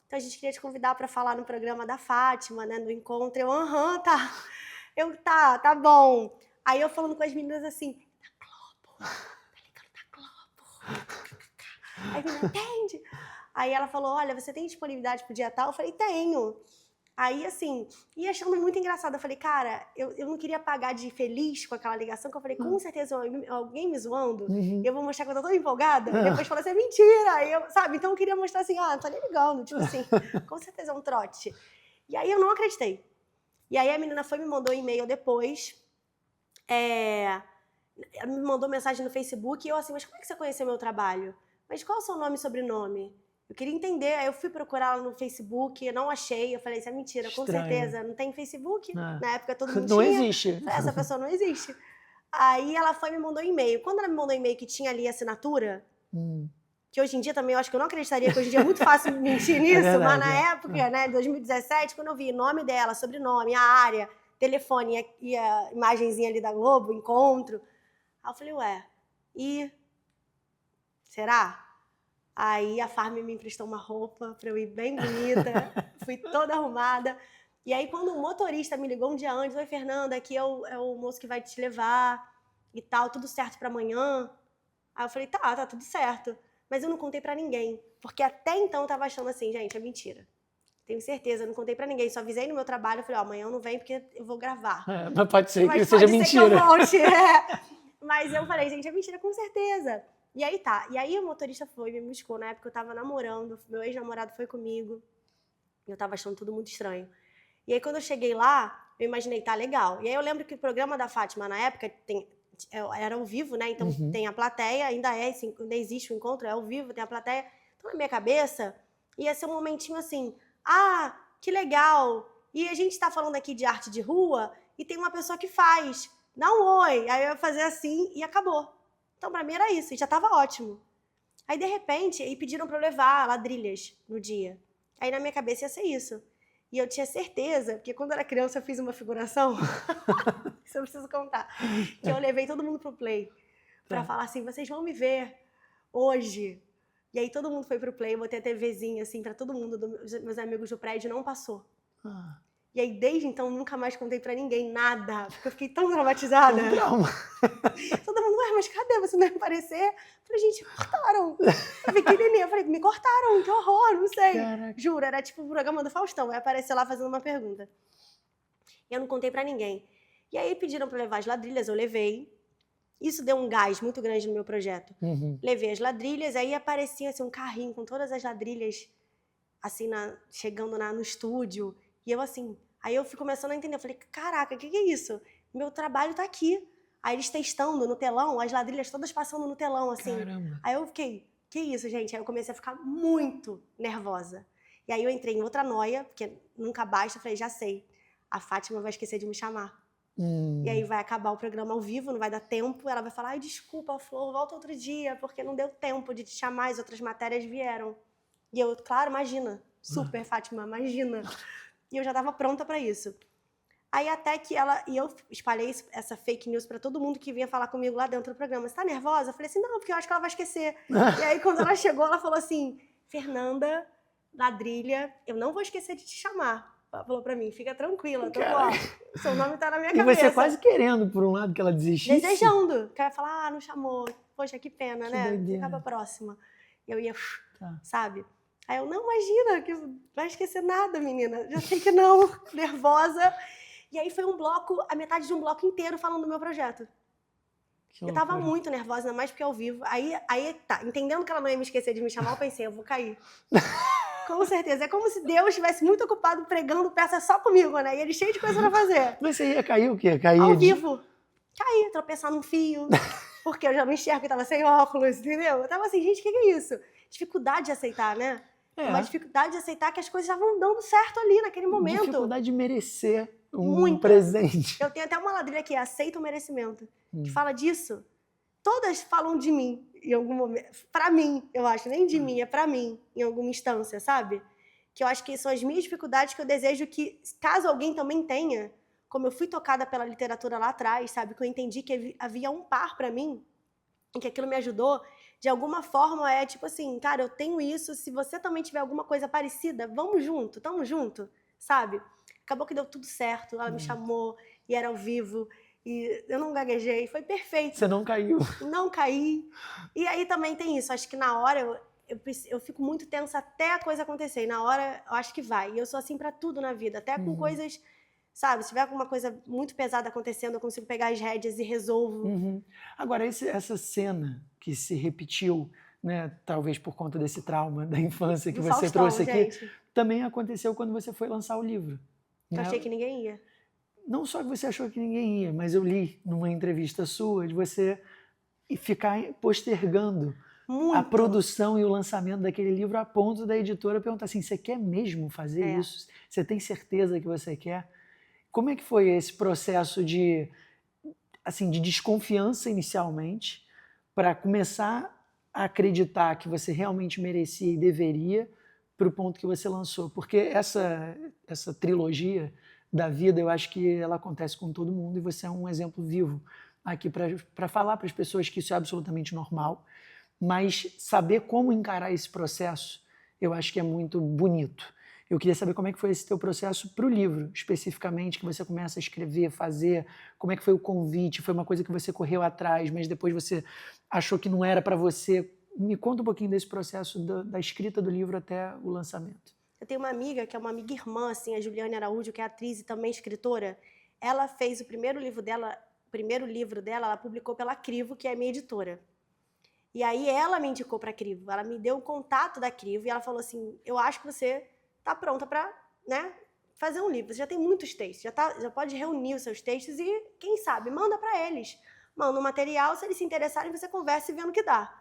então a gente queria te convidar para falar no programa da Fátima, né, no Encontro. Eu, tá. Eu, tá bom. Aí eu falando com as meninas assim, da Globo, tá ligando da Globo. Aí a menina, atende. Aí ela falou, olha, você tem disponibilidade pro dia tal? Eu falei, tenho. Aí, assim, e achando muito engraçado, eu falei, cara, eu não queria pagar de feliz com aquela ligação, que eu falei, com certeza, alguém me zoando, eu vou mostrar que eu tô toda empolgada, e depois falou assim, é mentira, sabe? Então eu queria mostrar assim, não tô nem ligando, tipo assim, com certeza é um trote. E aí eu não acreditei. E aí a menina me mandou um e-mail depois, ela me mandou mensagem no Facebook, e eu assim, mas como é que você conheceu meu trabalho? Mas qual é o seu nome e sobrenome? Eu queria entender, aí eu fui procurar ela no Facebook, eu não achei, eu falei, isso é mentira, com certeza, não tem Facebook, na época todo mundo não tinha. Existe. Falei, essa pessoa não existe. Aí ela me mandou um e-mail, quando ela me mandou um e-mail que tinha ali a assinatura, que hoje em dia também eu acho que eu não acreditaria, que hoje em dia é muito fácil mentir nisso, verdade, mas na época, né, 2017, quando eu vi nome dela, sobrenome, a área, telefone e a imagenzinha ali da Globo, Encontro, aí eu falei, será? Aí a Farm me emprestou uma roupa pra eu ir bem bonita, fui toda arrumada. E aí quando o motorista me ligou um dia antes, oi Fernanda, aqui é o moço que vai te levar e tal, tudo certo pra amanhã? Aí eu falei, tá tudo certo. Mas eu não contei pra ninguém, porque até então eu tava achando assim, gente, é mentira. Tenho certeza, eu não contei pra ninguém, só avisei no meu trabalho, eu falei, amanhã eu não venho porque eu vou gravar. Mas pode ser que seja mentira. Que eu volte, Mas eu falei, gente, é mentira com certeza. E aí e aí o motorista me buscou, na época eu tava namorando, meu ex-namorado foi comigo, e eu tava achando tudo muito estranho. E aí quando eu cheguei lá, eu imaginei, tá legal. E aí eu lembro que o programa da Fátima, na época, era ao vivo, né, então tem a plateia, ainda existe o encontro, é ao vivo, tem a plateia. Então na minha cabeça, ia ser um momentinho assim, que legal, e a gente tá falando aqui de arte de rua, e tem uma pessoa que faz, dá um oi, aí eu ia fazer assim, e acabou. Então, pra mim era isso, e já tava ótimo. Aí, de repente, pediram pra eu levar ladrilhas no dia. Aí, na minha cabeça, ia ser isso. E eu tinha certeza, porque quando eu era criança eu fiz uma figuração, isso eu preciso contar, que eu levei todo mundo pro Play, pra falar assim, vocês vão me ver hoje. E aí, todo mundo foi pro Play, eu botei a TVzinha, assim, pra todo mundo, meus amigos do prédio, não passou. E aí, desde então, nunca mais contei pra ninguém nada, porque eu fiquei tão traumatizada. Todo mundo, mas cadê? Você não ia aparecer? Eu falei, gente, cortaram. Eu pequenininha, eu falei, me cortaram, que horror, não sei. Caraca. Juro, era tipo o programa do Faustão, vai aparecer lá fazendo uma pergunta. E eu não contei pra ninguém. E aí pediram pra levar as ladrilhas, eu levei. Isso deu um gás muito grande no meu projeto. Levei as ladrilhas, aí aparecia assim, um carrinho com todas as ladrilhas, assim, chegando no estúdio. E eu assim, aí eu fui começando a entender, eu falei, caraca, o que é isso? Meu trabalho tá aqui. Aí eles testando no telão, as ladrilhas todas passando no telão, assim. Caramba. Aí eu fiquei, que isso, gente? Aí eu comecei a ficar muito nervosa. E aí eu entrei em outra noia, porque nunca basta, eu falei, já sei, a Fátima vai esquecer de me chamar. E aí vai acabar o programa ao vivo, não vai dar tempo, ela vai falar, ai, desculpa, Flor, volta outro dia, porque não deu tempo de te chamar, as outras matérias vieram. E eu, claro, imagina, super, Fátima, imagina. E eu já estava pronta para isso. Aí até que e eu espalhei essa fake news pra todo mundo que vinha falar comigo lá dentro do programa. Você tá nervosa? Eu falei assim, não, porque eu acho que ela vai esquecer. E aí quando ela chegou, ela falou assim, Fernanda Ladrilha, eu não vou esquecer de te chamar. Ela falou pra mim, fica tranquila, seu nome tá na minha cabeça. E você quase querendo, por um lado, que ela desistisse. Desejando. Que ela ia falar, não chamou. Poxa, que pena, né? Doideira. Ficar pra próxima. E eu ia, Tá. sabe? Aí eu, não, imagina, que vai esquecer nada, menina. Já sei que não, nervosa. E aí foi a metade de um bloco inteiro falando do meu projeto. Eu tava muito nervosa, ainda mais porque ao vivo. Aí tá, entendendo que ela não ia me esquecer de me chamar, eu pensei, eu vou cair. Com certeza. É como se Deus estivesse muito ocupado pregando peça só comigo, né? E ele cheio de coisa pra fazer. Mas você ia cair o quê? Cair ao vivo. Cair, tropeçar num fio. Porque eu já não enxergo que tava sem óculos, entendeu? Eu tava assim, gente, o que é isso? Dificuldade de aceitar, né? Uma dificuldade de aceitar que as coisas estavam dando certo ali, naquele momento. Dificuldade de merecer um presente. Eu tenho até uma ladrilha aqui, aceita o merecimento, que fala disso. Todas falam de mim, em algum momento. Pra mim, eu acho. Nem de mim, é pra mim, em alguma instância, sabe? Que eu acho que são as minhas dificuldades que eu desejo que, caso alguém também tenha, como eu fui tocada pela literatura lá atrás, sabe? Que eu entendi que havia um par pra mim, e que aquilo me ajudou, de alguma forma é tipo assim, cara, eu tenho isso, se você também tiver alguma coisa parecida, vamos junto, tamo junto, sabe? Acabou que deu tudo certo, ela me chamou, e era ao vivo, e eu não gaguejei, foi perfeito. Você não caiu. Não caí. E aí também tem isso, acho que na hora eu fico muito tensa até a coisa acontecer, e na hora eu acho que vai, e eu sou assim pra tudo na vida, até com coisas... Sabe, se tiver alguma coisa muito pesada acontecendo, eu consigo pegar as rédeas e resolvo. Agora, essa cena que se repetiu, né, talvez por conta desse trauma da infância que você trouxe aqui, também aconteceu quando você foi lançar o livro. Eu achei que ninguém ia. Não só que você achou que ninguém ia, mas eu li numa entrevista sua de você ficar postergando a produção e o lançamento daquele livro a ponto da editora perguntar assim, você quer mesmo fazer isso? Você tem certeza que você quer? Como é que foi esse processo de desconfiança inicialmente para começar a acreditar que você realmente merecia e deveria para o ponto que você lançou? Porque essa trilogia da vida, eu acho que ela acontece com todo mundo e você é um exemplo vivo aqui para falar para as pessoas que isso é absolutamente normal, mas saber como encarar esse processo, eu acho que é muito bonito. Eu queria saber como é que foi esse teu processo para o livro, especificamente, que você começa a escrever, fazer, como é que foi o convite, foi uma coisa que você correu atrás, mas depois você achou que não era para você. Me conta um pouquinho desse processo da escrita do livro até o lançamento. Eu tenho uma amiga, que é uma amiga irmã, assim, a Juliane Araújo, que é atriz e também escritora. Ela fez o primeiro livro dela, ela publicou pela Crivo, que é a minha editora. E aí ela me indicou para a Crivo, ela me deu o contato da Crivo e ela falou assim, eu acho que você tá pronta para, né, fazer um livro. Você já tem muitos textos, já pode reunir os seus textos e, quem sabe, manda para eles. Manda um material, se eles se interessarem, você conversa e vê no que dá.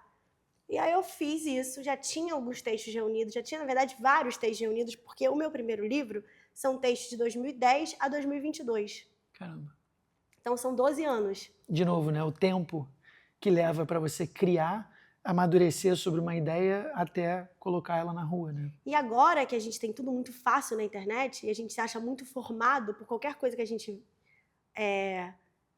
E aí eu fiz isso, já tinha alguns textos reunidos, já tinha, na verdade, vários textos reunidos, porque o meu primeiro livro são textos de 2010 a 2022. Caramba. Então são 12 anos. De novo, né, o tempo que leva para você criar, amadurecer sobre uma ideia até colocar ela na rua, né? E agora que a gente tem tudo muito fácil na internet e a gente se acha muito formado por qualquer coisa que a gente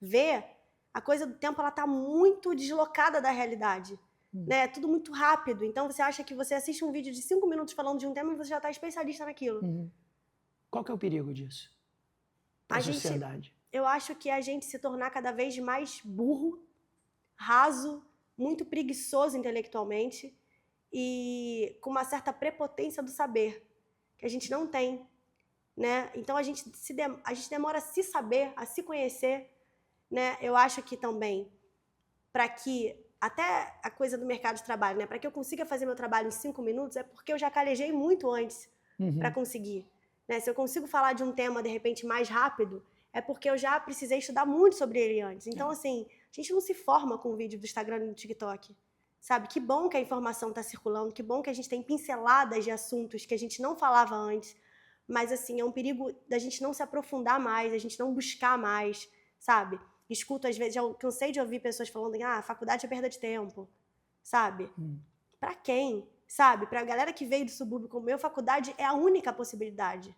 vê, a coisa do tempo ela tá muito deslocada da realidade, né? Tudo muito rápido. Então você acha que você assiste um vídeo de 5 minutos falando de um tema e você já está especialista naquilo. Qual que é o perigo disso para a sociedade? Eu acho que a gente se tornar cada vez mais burro, raso, muito preguiçoso intelectualmente e com uma certa prepotência do saber, que a gente não tem, né? Então a gente demora a se saber, a se conhecer, né? Eu acho que também, para que, até a coisa do mercado de trabalho, né? Para que eu consiga fazer meu trabalho em 5 minutos, é porque eu já calejei muito antes para conseguir, né? Se eu consigo falar de um tema, de repente, mais rápido, é porque eu já precisei estudar muito sobre ele antes. Então, assim, a gente não se forma com o vídeo do Instagram e do TikTok, sabe? Que bom que a informação está circulando, que bom que a gente tem pinceladas de assuntos que a gente não falava antes, mas, assim, é um perigo da gente não se aprofundar mais, a gente não buscar mais, sabe? Escuto, às vezes, já cansei de ouvir pessoas falando, a faculdade é perda de tempo, sabe? Pra quem? Sabe? Pra galera que veio do subúrbio como eu, faculdade é a única possibilidade.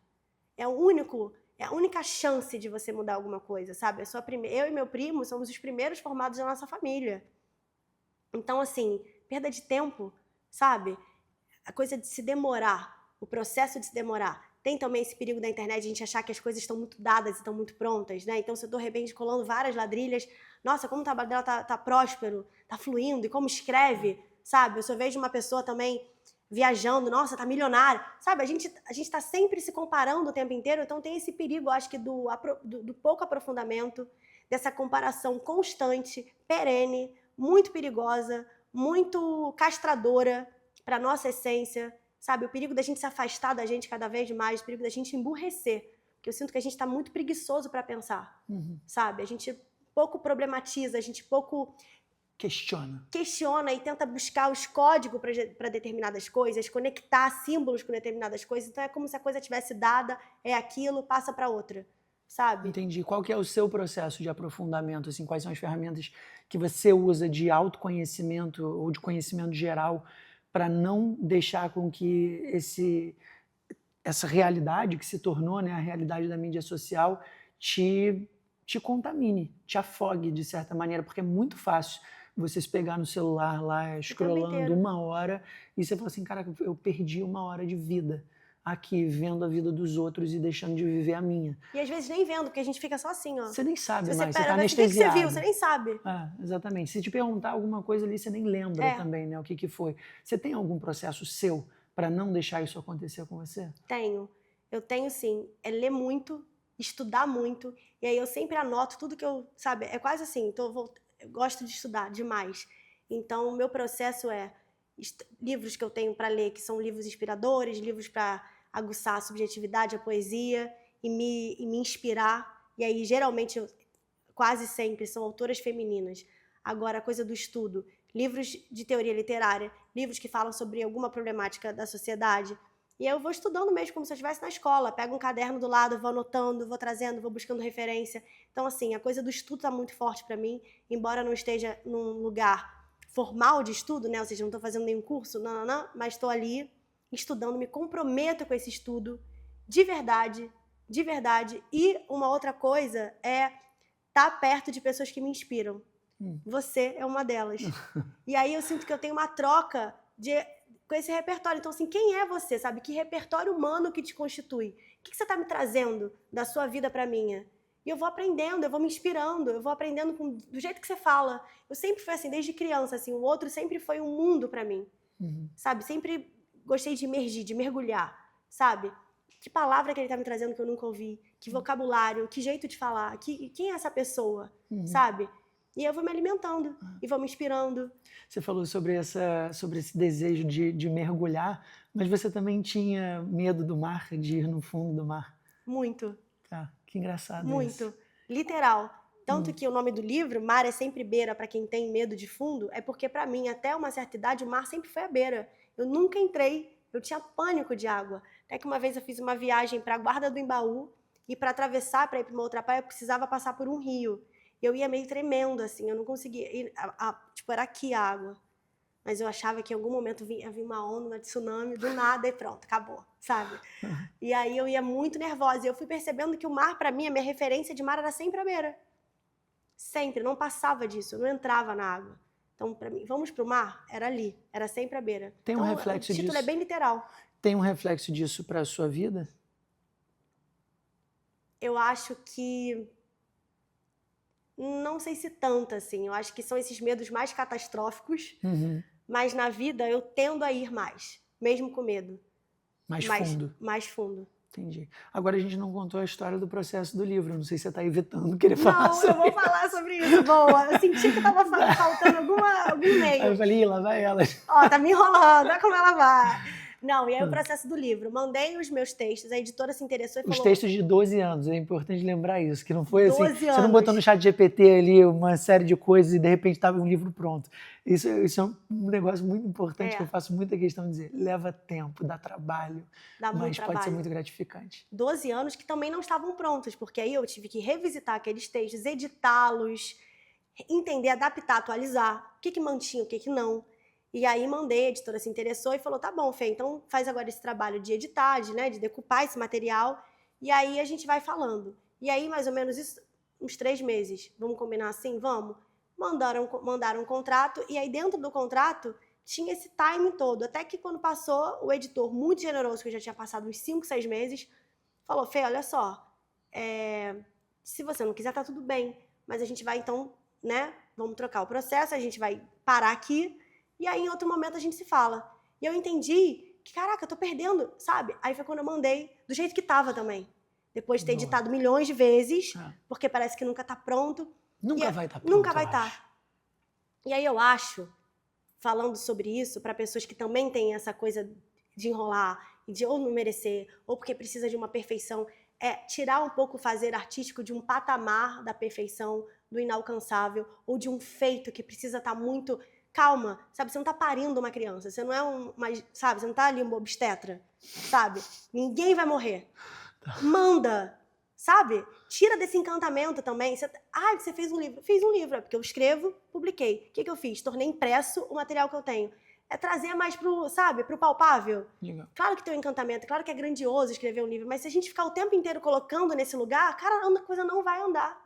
É o único É a única chance de você mudar alguma coisa, sabe? Eu e meu primo somos os primeiros formados da nossa família. Então, assim, perda de tempo, sabe? A coisa de se demorar, o processo de se demorar. Tem também esse perigo da internet de a gente achar que as coisas estão muito dadas e estão muito prontas, né? Então, se eu tô, de repente, colando várias ladrilhas, nossa, como o trabalho dela tá próspero, tá fluindo, e como escreve, sabe? Eu só vejo uma pessoa também viajando, nossa, tá milionária, sabe? A gente tá sempre se comparando o tempo inteiro, então tem esse perigo, eu acho que do pouco aprofundamento, dessa comparação constante, perene, muito perigosa, muito castradora para nossa essência, sabe? O perigo da gente se afastar da gente cada vez mais, o perigo da gente emburrecer, porque eu sinto que a gente está muito preguiçoso para pensar, sabe? A gente pouco problematiza, a gente pouco questiona e tenta buscar os códigos para determinadas coisas, conectar símbolos com determinadas coisas. Então é como se a coisa tivesse dada, é aquilo, passa para outra, sabe? Entendi. Qual que é o seu processo de aprofundamento? Assim, quais são as ferramentas que você usa de autoconhecimento ou de conhecimento geral para não deixar com que essa realidade que se tornou, né, a realidade da mídia social te contamine, te afogue de certa maneira, porque é muito fácil você se pegar no celular lá, scrollando 1 hora, e você fala assim, cara, eu perdi 1 hora de vida aqui, vendo a vida dos outros e deixando de viver a minha. E às vezes nem vendo, porque a gente fica só assim, ó. Você nem sabe mais, você tá anestesiado. O que você viu? Você nem sabe. Exatamente. Se te perguntar alguma coisa ali, você nem lembra também, né, o que foi. Você tem algum processo seu para não deixar isso acontecer com você? Tenho. Eu tenho, sim. É ler muito, estudar muito, e aí eu sempre anoto tudo que eu, sabe, é quase assim, eu gosto de estudar demais. Então, o meu processo é livros que eu tenho para ler, que são livros inspiradores, livros para aguçar a subjetividade, a poesia e me inspirar. E aí, geralmente, quase sempre, são autoras femininas. Agora, a coisa do estudo, livros de teoria literária, livros que falam sobre alguma problemática da sociedade. E aí eu vou estudando mesmo, como se eu estivesse na escola. Pego um caderno do lado, vou anotando, vou trazendo, vou buscando referência. Então, assim, a coisa do estudo está muito forte para mim, embora não esteja num lugar formal de estudo, né? Ou seja, não estou fazendo nenhum curso, não, mas estou ali estudando, me comprometo com esse estudo de verdade. E uma outra coisa é estar perto de pessoas que me inspiram. Você é uma delas. E aí eu sinto que eu tenho uma troca com esse repertório. Então, assim, quem é você, sabe? Que repertório humano que te constitui? O que você está me trazendo da sua vida para a minha? E eu vou aprendendo, eu vou me inspirando, eu vou aprendendo do jeito que você fala. Eu sempre fui assim, desde criança, assim, o outro sempre foi um mundo para mim, sabe? Sempre gostei de emergir, de mergulhar, sabe? Que palavra que ele está me trazendo que eu nunca ouvi? Que vocabulário, que jeito de falar? Quem é essa pessoa, sabe? E eu vou me alimentando e vou me inspirando. Você falou sobre esse desejo de mergulhar, mas você também tinha medo do mar, de ir no fundo do mar? Muito. Tá, que engraçado muito. isso. Literal. Tanto que o nome do livro, Mar é Sempre Beira, para quem tem medo de fundo, é porque para mim, até uma certa idade, o mar sempre foi a beira. Eu nunca entrei, eu tinha pânico de água. Até que uma vez eu fiz uma viagem para a Guarda do Embaú e para atravessar, para ir para uma outra praia, eu precisava passar por um rio. Eu ia meio tremendo, assim, eu não conseguia ir, tipo, era aqui a água. Mas eu achava que em algum momento ia vir uma onda, uma tsunami, do nada e pronto, acabou, sabe? E aí eu ia muito nervosa. E eu fui percebendo que o mar, para mim, a minha referência de mar era sempre a beira. Sempre, não passava disso, eu não entrava na água. Então, para mim, vamos pro mar? Era ali, era sempre a beira. Tem um então, reflexo disso. O título é bem literal. Tem um reflexo disso para a sua vida? Eu acho que... Não sei se tanto, assim. Eu acho que são esses medos mais catastróficos, mas na vida eu tendo a ir mais, mesmo com medo. Mais fundo. Mais fundo. Entendi. Agora a gente não contou a história do processo do livro. Não sei se você está evitando querer falar sobre isso. Não, eu vou falar sobre isso. Boa. Eu senti que estava faltando algum meio. Aí eu falei, lá vai ela. Ó, tá me enrolando. Olha como ela vai. Não, e aí o processo do livro. Mandei os meus textos, a editora se interessou e falou... Os textos de 12 anos, é importante lembrar isso, que não foi assim... 12 anos. Você não botou no chat GPT ali uma série de coisas e de repente estava um livro pronto. Isso é um negócio muito importante que eu faço muita questão de dizer. Leva tempo, dá trabalho, mas pode ser muito gratificante. 12 anos que também não estavam prontos, porque aí eu tive que revisitar aqueles textos, editá-los, entender, adaptar, atualizar, o que mantinha, o que não... E aí mandei, a editora se interessou e falou, tá bom, Fê, então faz agora esse trabalho de editar, de decupar esse material E aí a gente vai falando. E aí, mais ou menos isso, uns 3 meses. Vamos combinar assim? Vamos. Mandaram um contrato, e aí dentro do contrato tinha esse time todo. Até que quando passou, o editor, muito generoso, que eu já tinha passado uns 5, 6 meses, falou: Fê, olha só, se você não quiser, tá tudo bem. Mas a gente vai então, né? Vamos trocar o processo, a gente vai parar aqui, e aí em outro momento a gente se fala. E eu entendi que, caraca, eu tô perdendo, sabe? Aí foi quando eu mandei, do jeito que tava também. Depois de ter editado milhões de vezes, porque parece que nunca tá pronto. Nunca vai estar pronto, nunca vai estar. E aí eu acho, falando sobre isso, para pessoas que também têm essa coisa de enrolar, e de ou não merecer, ou porque precisa de uma perfeição, é tirar um pouco o fazer artístico de um patamar da perfeição, do inalcançável, ou de um feito que precisa estar muito... Calma, sabe? Você não tá parindo uma criança, você não é sabe? Você não tá ali uma obstetra, sabe? Ninguém vai morrer. Manda, sabe? Tira desse encantamento também. Você fez um livro. Fiz um livro, é porque eu escrevo, publiquei. O que eu fiz? Tornei impresso o material que eu tenho. É trazer mais pro palpável. Legal. Claro que tem um encantamento, claro que é grandioso escrever um livro, mas se a gente ficar o tempo inteiro colocando nesse lugar, cara, a coisa não vai andar,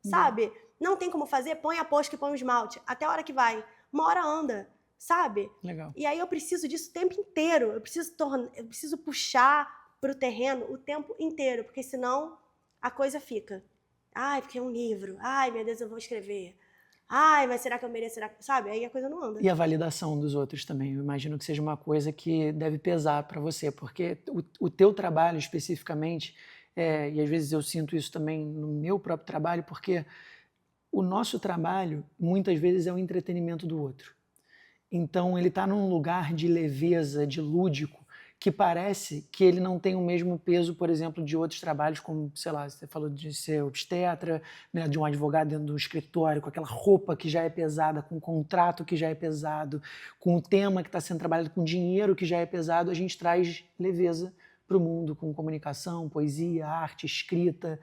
sabe? Não tem como fazer, põe a posta e põe o esmalte. Até a hora que vai. Uma hora anda, sabe? Legal. E aí eu preciso disso o tempo inteiro. Eu preciso puxar pro terreno o tempo inteiro, porque senão a coisa fica. Ai, porque é um livro. Ai, meu Deus, eu vou escrever. Ai, mas será que eu mereço? Sabe? Aí a coisa não anda. E a validação dos outros também. Eu imagino que seja uma coisa que deve pesar para você, porque o teu trabalho especificamente, e às vezes eu sinto isso também no meu próprio trabalho, porque o nosso trabalho muitas vezes é o entretenimento do outro. Então ele está num lugar de leveza, de lúdico, que parece que ele não tem o mesmo peso, por exemplo, de outros trabalhos, como, sei lá, você falou de ser obstetra, né, de um advogado dentro do escritório, com aquela roupa que já é pesada, com o contrato que já é pesado, com o tema que está sendo trabalhado, com o dinheiro que já é pesado, a gente traz leveza para o mundo, com comunicação, poesia, arte, escrita.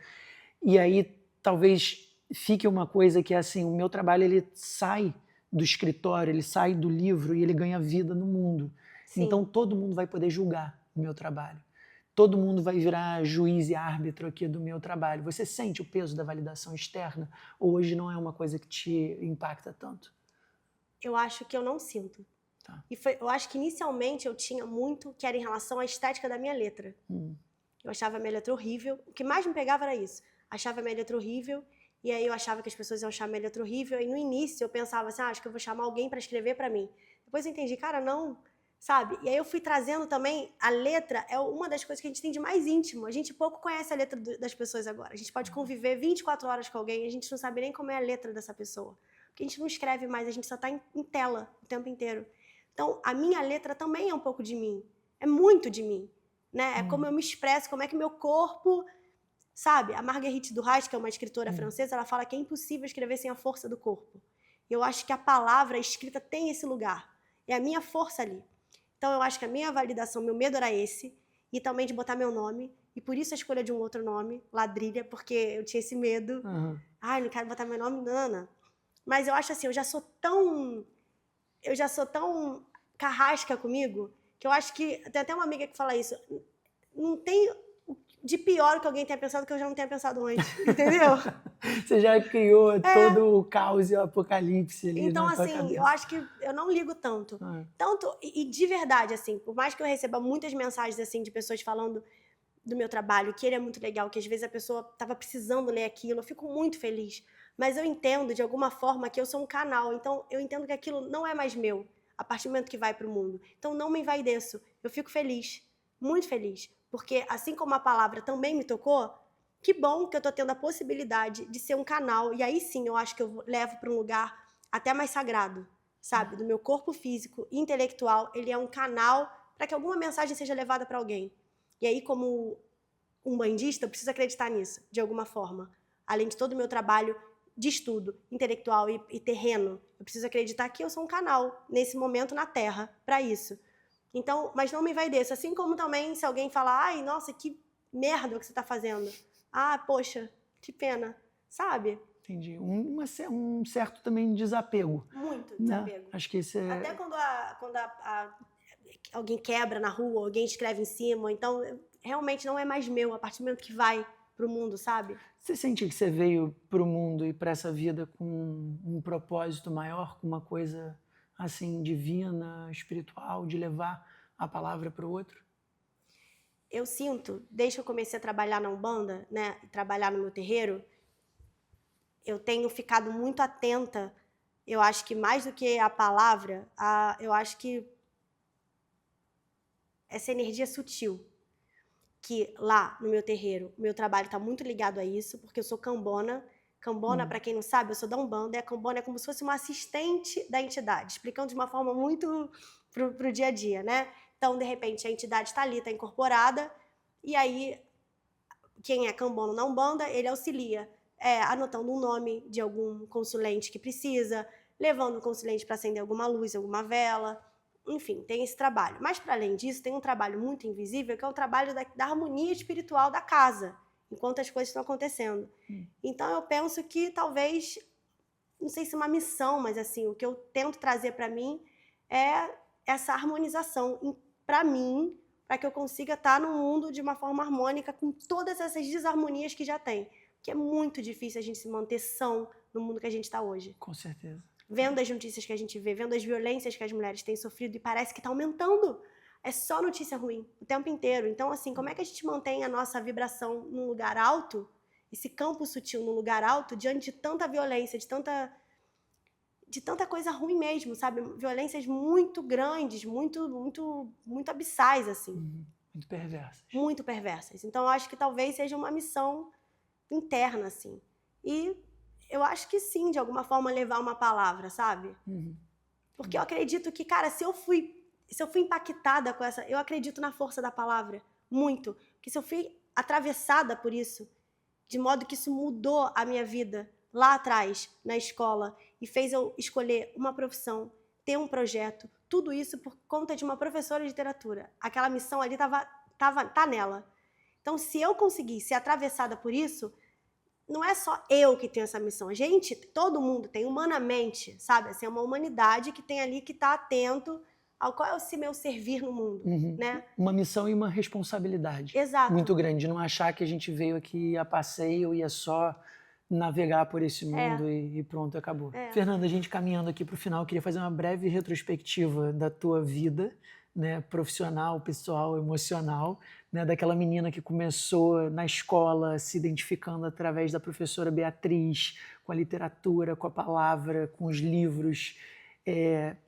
E aí talvez fique uma coisa que é assim, o meu trabalho ele sai do escritório, ele sai do livro e ele ganha vida no mundo. Sim. Então todo mundo vai poder julgar o meu trabalho. Todo mundo vai virar juiz e árbitro aqui do meu trabalho. Você sente o peso da validação externa ou hoje não é uma coisa que te impacta tanto? Eu acho que eu não sinto. Tá. Eu acho que inicialmente eu tinha muito que era em relação à estética da minha letra. Eu achava a minha letra horrível. O que mais me pegava era isso. Achava a minha letra horrível. E aí eu achava que as pessoas iam achar a minha letra horrível. E no início eu pensava assim, acho que eu vou chamar alguém para escrever para mim. Depois eu entendi, cara, não, sabe? E aí eu fui trazendo também, a letra é uma das coisas que a gente tem de mais íntimo. A gente pouco conhece a letra das pessoas agora. A gente pode conviver 24 horas com alguém e a gente não sabe nem como é a letra dessa pessoa. Porque a gente não escreve mais, a gente só está em tela o tempo inteiro. Então, a minha letra também é um pouco de mim. É muito de mim. Né? É como eu me expresso, como é que meu corpo... Sabe, a Marguerite Duras, que é uma escritora francesa, ela fala que é impossível escrever sem a força do corpo. E eu acho que a palavra, a escrita, tem esse lugar. É a minha força ali. Então, eu acho que a minha validação, meu medo era esse, e também de botar meu nome, e por isso a escolha de um outro nome, Ladrilha, porque eu tinha esse medo. Ai, não quero botar meu nome, Nana. Mas eu acho assim, eu já sou tão carrasca comigo, que eu acho que, tem até uma amiga que fala isso, não tem... de pior que alguém tenha pensado que eu já não tenha pensado antes, entendeu? Você já criou todo o caos e o apocalipse ali. Então, na tua assim, cabeça. eu acho que eu não ligo tanto. E de verdade, assim, por mais que eu receba muitas mensagens, assim, de pessoas falando do meu trabalho, que ele é muito legal, que às vezes a pessoa estava precisando ler aquilo, eu fico muito feliz. Mas eu entendo, de alguma forma, que eu sou um canal, então eu entendo que aquilo não é mais meu, a partir do momento que vai para o mundo. Então, não me envaideço. Eu fico feliz, muito feliz. Porque, assim como a palavra também me tocou, que bom que eu estou tendo a possibilidade de ser um canal. E aí sim, eu acho que eu levo para um lugar até mais sagrado, sabe? Do meu corpo físico e intelectual, ele é um canal para que alguma mensagem seja levada para alguém. E aí, como um bandista, eu preciso acreditar nisso, de alguma forma. Além de todo o meu trabalho de estudo intelectual e terreno, eu preciso acreditar que eu sou um canal, nesse momento, na Terra, para isso. Então, mas não me envaideço. Assim como também se alguém falar, ai, nossa, que merda o que você está fazendo. Ah, poxa, que pena. Sabe? Entendi. Um certo também desapego. Muito né? desapego. Acho que isso é... Até quando alguém quebra na rua, alguém escreve em cima, então realmente não é mais meu a partir do momento que vai pro mundo, sabe? Você sente que você veio para o mundo e para essa vida com um propósito maior, com uma coisa assim divina, espiritual, de levar a palavra para o outro? Eu sinto, desde que eu comecei a trabalhar na Umbanda, né, e trabalhar no meu terreiro, eu tenho ficado muito atenta. Eu acho que mais do que a palavra, eu acho que essa energia sutil, que lá no meu terreiro, o meu trabalho está muito ligado a isso, porque eu sou cambona. Cambona, para quem não sabe, eu sou da Umbanda, e a cambona é como se fosse uma assistente da entidade, explicando de uma forma muito pro dia a dia, né? Então, de repente, a entidade está ali, está incorporada, e aí quem é cambono na Umbanda, ele auxilia, anotando um nome de algum consulente que precisa, levando o consulente para acender alguma luz, alguma vela, enfim, tem esse trabalho. Mas, para além disso, tem um trabalho muito invisível, que é o trabalho da harmonia espiritual da casa, enquanto as coisas estão acontecendo. Então, eu penso que talvez, não sei se é uma missão, mas assim, o que eu tento trazer para mim é essa harmonização para mim, para que eu consiga estar no mundo de uma forma harmônica com todas essas desarmonias que já tem. Porque é muito difícil a gente se manter são no mundo que a gente está hoje. Com certeza. Vendo as notícias que a gente vê, vendo as violências que as mulheres têm sofrido, e parece que está aumentando. É só notícia ruim o tempo inteiro. Então, assim, como é que a gente mantém a nossa vibração num lugar alto, esse campo sutil num lugar alto, diante de tanta violência, de tanta coisa ruim mesmo, sabe? Violências muito grandes, muito abissais, assim. Muito perversas. Muito perversas. Então, eu acho que talvez seja uma missão interna, assim. E eu acho que sim, de alguma forma, levar uma palavra, sabe? Porque eu acredito que, cara, se eu fui impactada com essa... Eu acredito na força da palavra, muito. Porque se eu fui atravessada por isso, de modo que isso mudou a minha vida lá atrás, na escola, e fez eu escolher uma profissão, ter um projeto, tudo isso por conta de uma professora de literatura. Aquela missão ali tá nela. Então, se eu conseguir ser atravessada por isso, não é só eu que tenho essa missão. A gente, todo mundo tem humanamente, sabe? Assim, é uma humanidade que tem ali, que está atento ao qual é o meu servir no mundo, né? Uma missão e uma responsabilidade. Exato. Muito grande. Não achar que a gente veio aqui a passeio e é só navegar por esse mundo e pronto, acabou. Fernanda, a gente caminhando aqui para o final, queria fazer uma breve retrospectiva da tua vida, né, profissional, pessoal, emocional, né, daquela menina que começou na escola se identificando através da professora Beatriz, com a literatura, com a palavra, com os livros,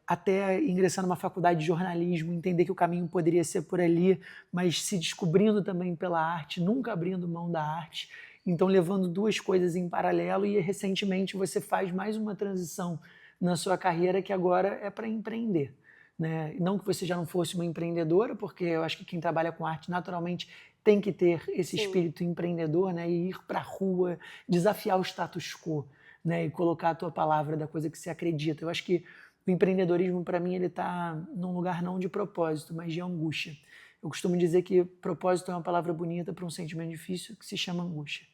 até ingressar numa faculdade de jornalismo, entender que o caminho poderia ser por ali, mas se descobrindo também pela arte, nunca abrindo mão da arte. Então, levando duas coisas em paralelo, e recentemente você faz mais uma transição na sua carreira que agora é para empreender. Né? Não que você já não fosse uma empreendedora, porque eu acho que quem trabalha com arte naturalmente tem que ter esse espírito empreendedor, né? E ir para a rua, desafiar o status quo, né? E colocar a tua palavra da coisa que você acredita. Eu acho que o empreendedorismo, para mim, ele está num lugar não de propósito, mas de angústia. Eu costumo dizer que propósito é uma palavra bonita para um sentimento difícil que se chama angústia.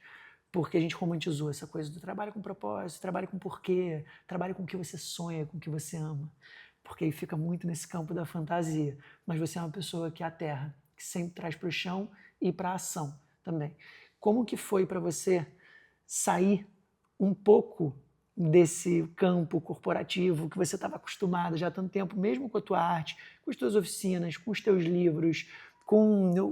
Porque a gente romantizou essa coisa do trabalho com propósito, trabalho com porquê, trabalho com o que você sonha, com o que você ama. Porque aí fica muito nesse campo da fantasia. Mas você é uma pessoa que aterra, que sempre traz para o chão e para a ação também. Como que foi para você sair um pouco desse campo corporativo que você estava acostumado já há tanto tempo, mesmo com a tua arte, com as tuas oficinas, com os teus livros,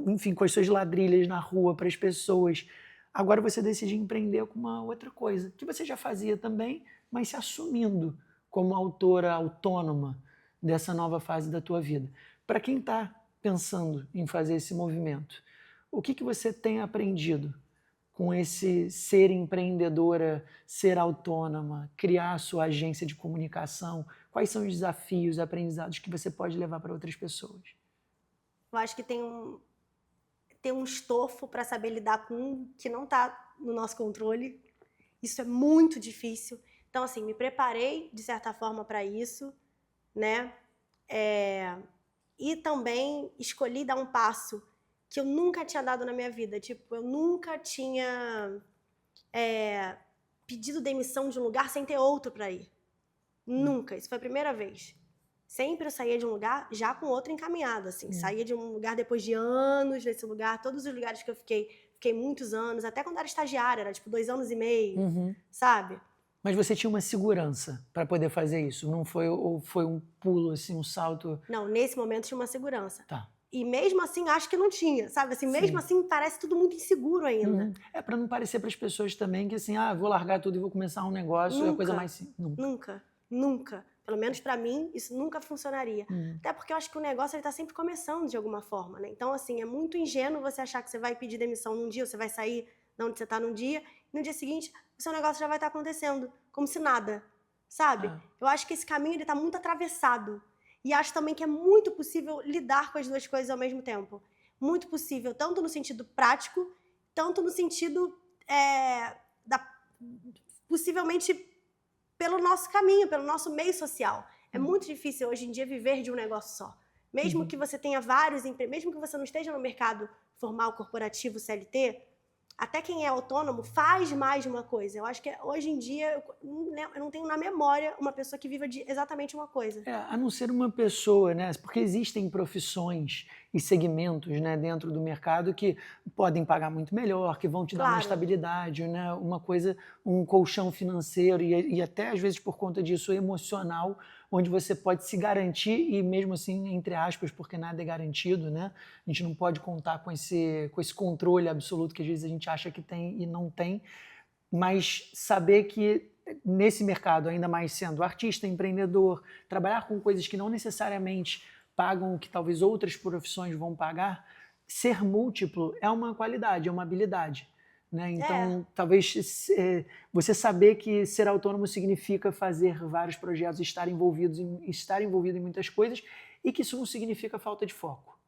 enfim, com as suas ladrilhas na rua para as pessoas. Agora você decide empreender com uma outra coisa, que você já fazia também, mas se assumindo como autora autônoma dessa nova fase da tua vida. Para quem está pensando em fazer esse movimento, o que você tem aprendido com esse ser empreendedora, ser autônoma, criar a sua agência de comunicação? Quais são os desafios, aprendizados que você pode levar para outras pessoas? Eu acho que tem um estofo para saber lidar com o que não está no nosso controle. Isso é muito difícil. Então, assim, me preparei, de certa forma, para isso, né? E também escolhi dar um passo que eu nunca tinha dado na minha vida. Tipo, eu nunca tinha pedido demissão de um lugar sem ter outro para ir. Nunca. Isso foi a primeira vez. Sempre eu saía de um lugar já com outro encaminhado, assim. Saía de um lugar depois de anos nesse lugar. Todos os lugares que eu fiquei muitos anos. Até quando era estagiária, era tipo 2 anos e meio, sabe? Mas você tinha uma segurança para poder fazer isso? Não foi, ou foi um pulo, assim, um salto? Não, nesse momento tinha uma segurança. Tá. E mesmo assim, acho que não tinha, sabe? Assim, mesmo assim, parece tudo muito inseguro ainda. É para não parecer para as pessoas também que assim, vou largar tudo e vou começar um negócio, é a coisa mais simples. Nunca. Pelo menos para mim, isso nunca funcionaria. Até porque eu acho que o negócio ele tá sempre começando de alguma forma, né? Então, assim, é muito ingênuo você achar que você vai pedir demissão num dia, ou você vai sair de onde você tá num dia, e no dia seguinte, o seu negócio já vai estar acontecendo, como se nada, sabe? Eu acho que esse caminho ele tá muito atravessado. E acho também que é muito possível lidar com as duas coisas ao mesmo tempo. Muito possível, tanto no sentido prático, tanto no sentido possivelmente pelo nosso caminho, pelo nosso meio social. É muito difícil hoje em dia viver de um negócio só. Mesmo que você tenha vários empregos, mesmo que você não esteja no mercado formal, corporativo, CLT, até quem é autônomo faz mais de uma coisa. Eu acho que hoje em dia eu não tenho na memória uma pessoa que viva de exatamente uma coisa. A não ser uma pessoa, né? Porque existem profissões e segmentos, né, dentro do mercado que podem pagar muito melhor, que vão te dar uma estabilidade, né? Uma coisa, um colchão financeiro e até às vezes por conta disso emocional, onde você pode se garantir e mesmo assim, entre aspas, porque nada é garantido, né? A gente não pode contar com esse controle absoluto que às vezes a gente acha que tem e não tem, mas saber que nesse mercado, ainda mais sendo artista, empreendedor, trabalhar com coisas que não necessariamente pagam o que talvez outras profissões vão pagar, ser múltiplo é uma qualidade, é uma habilidade. Né? Então, talvez você saber que ser autônomo significa fazer vários projetos, estar envolvido em muitas coisas, e que isso não significa falta de foco.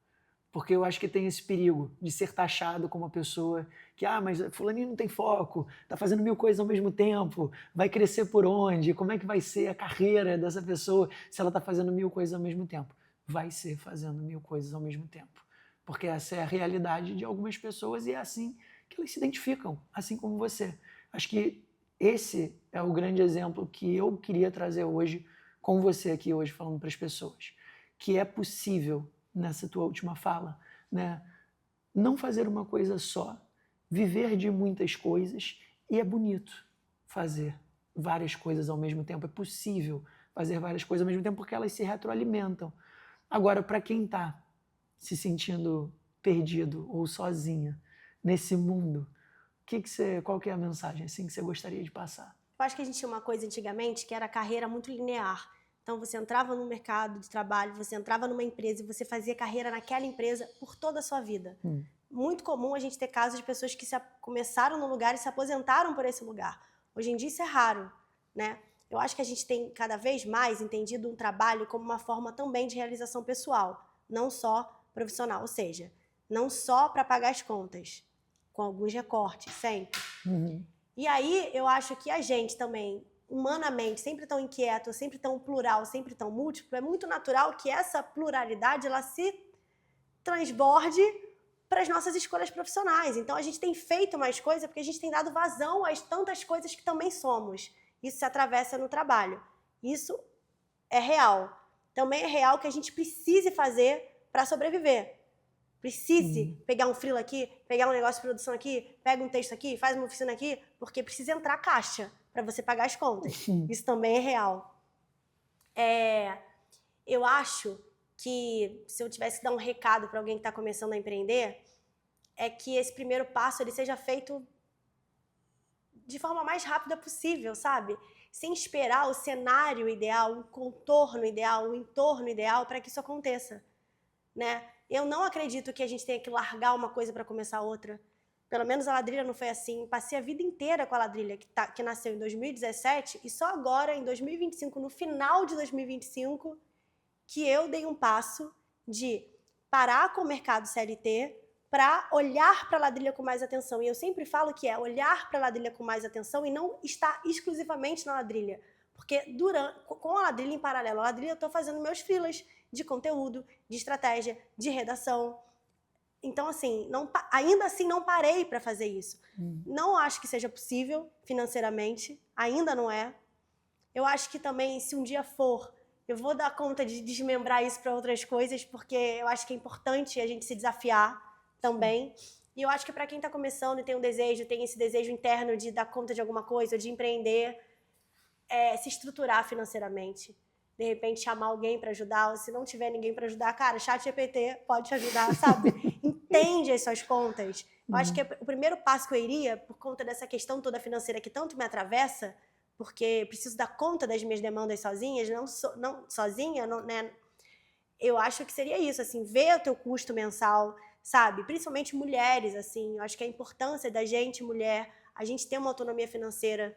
Porque eu acho que tem esse perigo de ser taxado como uma pessoa que, mas fulaninho não tem foco, está fazendo 1000 coisas ao mesmo tempo, vai crescer por onde? Como é que vai ser a carreira dessa pessoa se ela está fazendo 1000 coisas ao mesmo tempo? Vai ser fazendo 1000 coisas ao mesmo tempo. Porque essa é a realidade de algumas pessoas e é assim que elas se identificam, assim como você. Acho que esse é o grande exemplo que eu queria trazer hoje, com você aqui hoje, falando para as pessoas. Que é possível, nessa tua última fala, né, não fazer uma coisa só, viver de muitas coisas, e é bonito fazer várias coisas ao mesmo tempo. É possível fazer várias coisas ao mesmo tempo porque elas se retroalimentam. Agora, para quem está se sentindo perdido ou sozinha nesse mundo, qual que é a mensagem assim, que você gostaria de passar? Eu acho que a gente tinha uma coisa antigamente que era a carreira muito linear. Então, você entrava no mercado de trabalho, você entrava numa empresa e você fazia carreira naquela empresa por toda a sua vida. Muito comum a gente ter casos de pessoas que começaram no lugar e se aposentaram por esse lugar. Hoje em dia isso é raro, né? Eu acho que a gente tem cada vez mais entendido um trabalho como uma forma também de realização pessoal, não só profissional, ou seja, não só para pagar as contas, com alguns recortes, sempre. E aí eu acho que a gente também, humanamente, sempre tão inquieto, sempre tão plural, sempre tão múltiplo, é muito natural que essa pluralidade ela se transborde para as nossas escolhas profissionais. Então a gente tem feito mais coisa porque a gente tem dado vazão às tantas coisas que também somos. Isso se atravessa no trabalho. Isso é real. Também é real que a gente precise fazer para sobreviver. Precise pegar um freela aqui, pegar um negócio de produção aqui, pega um texto aqui, faz uma oficina aqui, porque precisa entrar caixa para você pagar as contas. Isso também é real. Eu acho que, se eu tivesse que dar um recado para alguém que está começando a empreender, é que esse primeiro passo ele seja feito de forma mais rápida possível, sabe? Sem esperar o cenário ideal, o contorno ideal, o entorno ideal para que isso aconteça, né? Eu não acredito que a gente tenha que largar uma coisa para começar outra. Pelo menos a Ladrilha não foi assim. Passei a vida inteira com a Ladrilha, que nasceu em 2017, e só agora, em 2025, no final de 2025, que eu dei um passo de parar com o mercado CLT para olhar para a Ladrilha com mais atenção. E eu sempre falo que é olhar para a Ladrilha com mais atenção e não estar exclusivamente na Ladrilha. Porque com a Ladrilha em paralelo, a Ladrilha eu estou fazendo meus freelas de conteúdo, de estratégia, de redação. Então, assim, ainda assim não parei para fazer isso. Não acho que seja possível financeiramente, ainda não é. Eu acho que também, se um dia for, Eu vou dar conta de desmembrar isso para outras coisas, porque eu acho que é importante a gente se desafiar também. E eu acho que para quem está começando e tem um desejo, tem esse desejo interno de dar conta de alguma coisa, de empreender, se estruturar financeiramente. De repente, chamar alguém para ajudar, ou se não tiver ninguém para ajudar, cara, ChatGPT pode te ajudar, sabe? Entende as suas contas. Eu acho que o primeiro passo que eu iria, por conta dessa questão toda financeira que tanto me atravessa, porque preciso dar conta das minhas demandas sozinhas, não sozinha, né? Eu acho que seria isso, assim, ver o teu custo mensal, sabe? Principalmente mulheres, assim. Eu acho que a importância da gente, mulher, a gente ter uma autonomia financeira.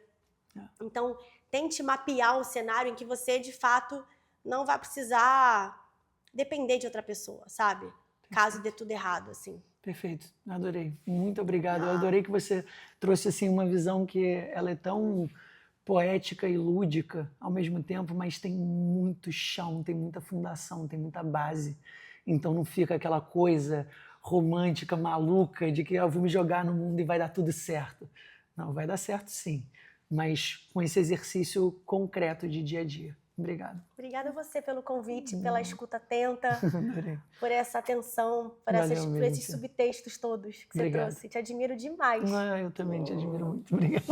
Então, tente mapear um cenário em que você, de fato, não vai precisar depender de outra pessoa, sabe? Caso dê tudo errado, assim. Perfeito, adorei. Muito obrigado. Eu adorei que você trouxe assim uma visão que ela é tão poética e lúdica ao mesmo tempo, mas tem muito chão, tem muita fundação, tem muita base. Então não fica aquela coisa romântica, maluca, de que eu vou me jogar no mundo e vai dar tudo certo. Não, vai dar certo sim, mas com esse exercício concreto de dia a dia. Obrigado. Obrigada a você pelo convite, pela escuta atenta, Adorei. por essa atenção, por esses subtextos todos que você trouxe. Te admiro demais. Eu também te admiro muito. Obrigado.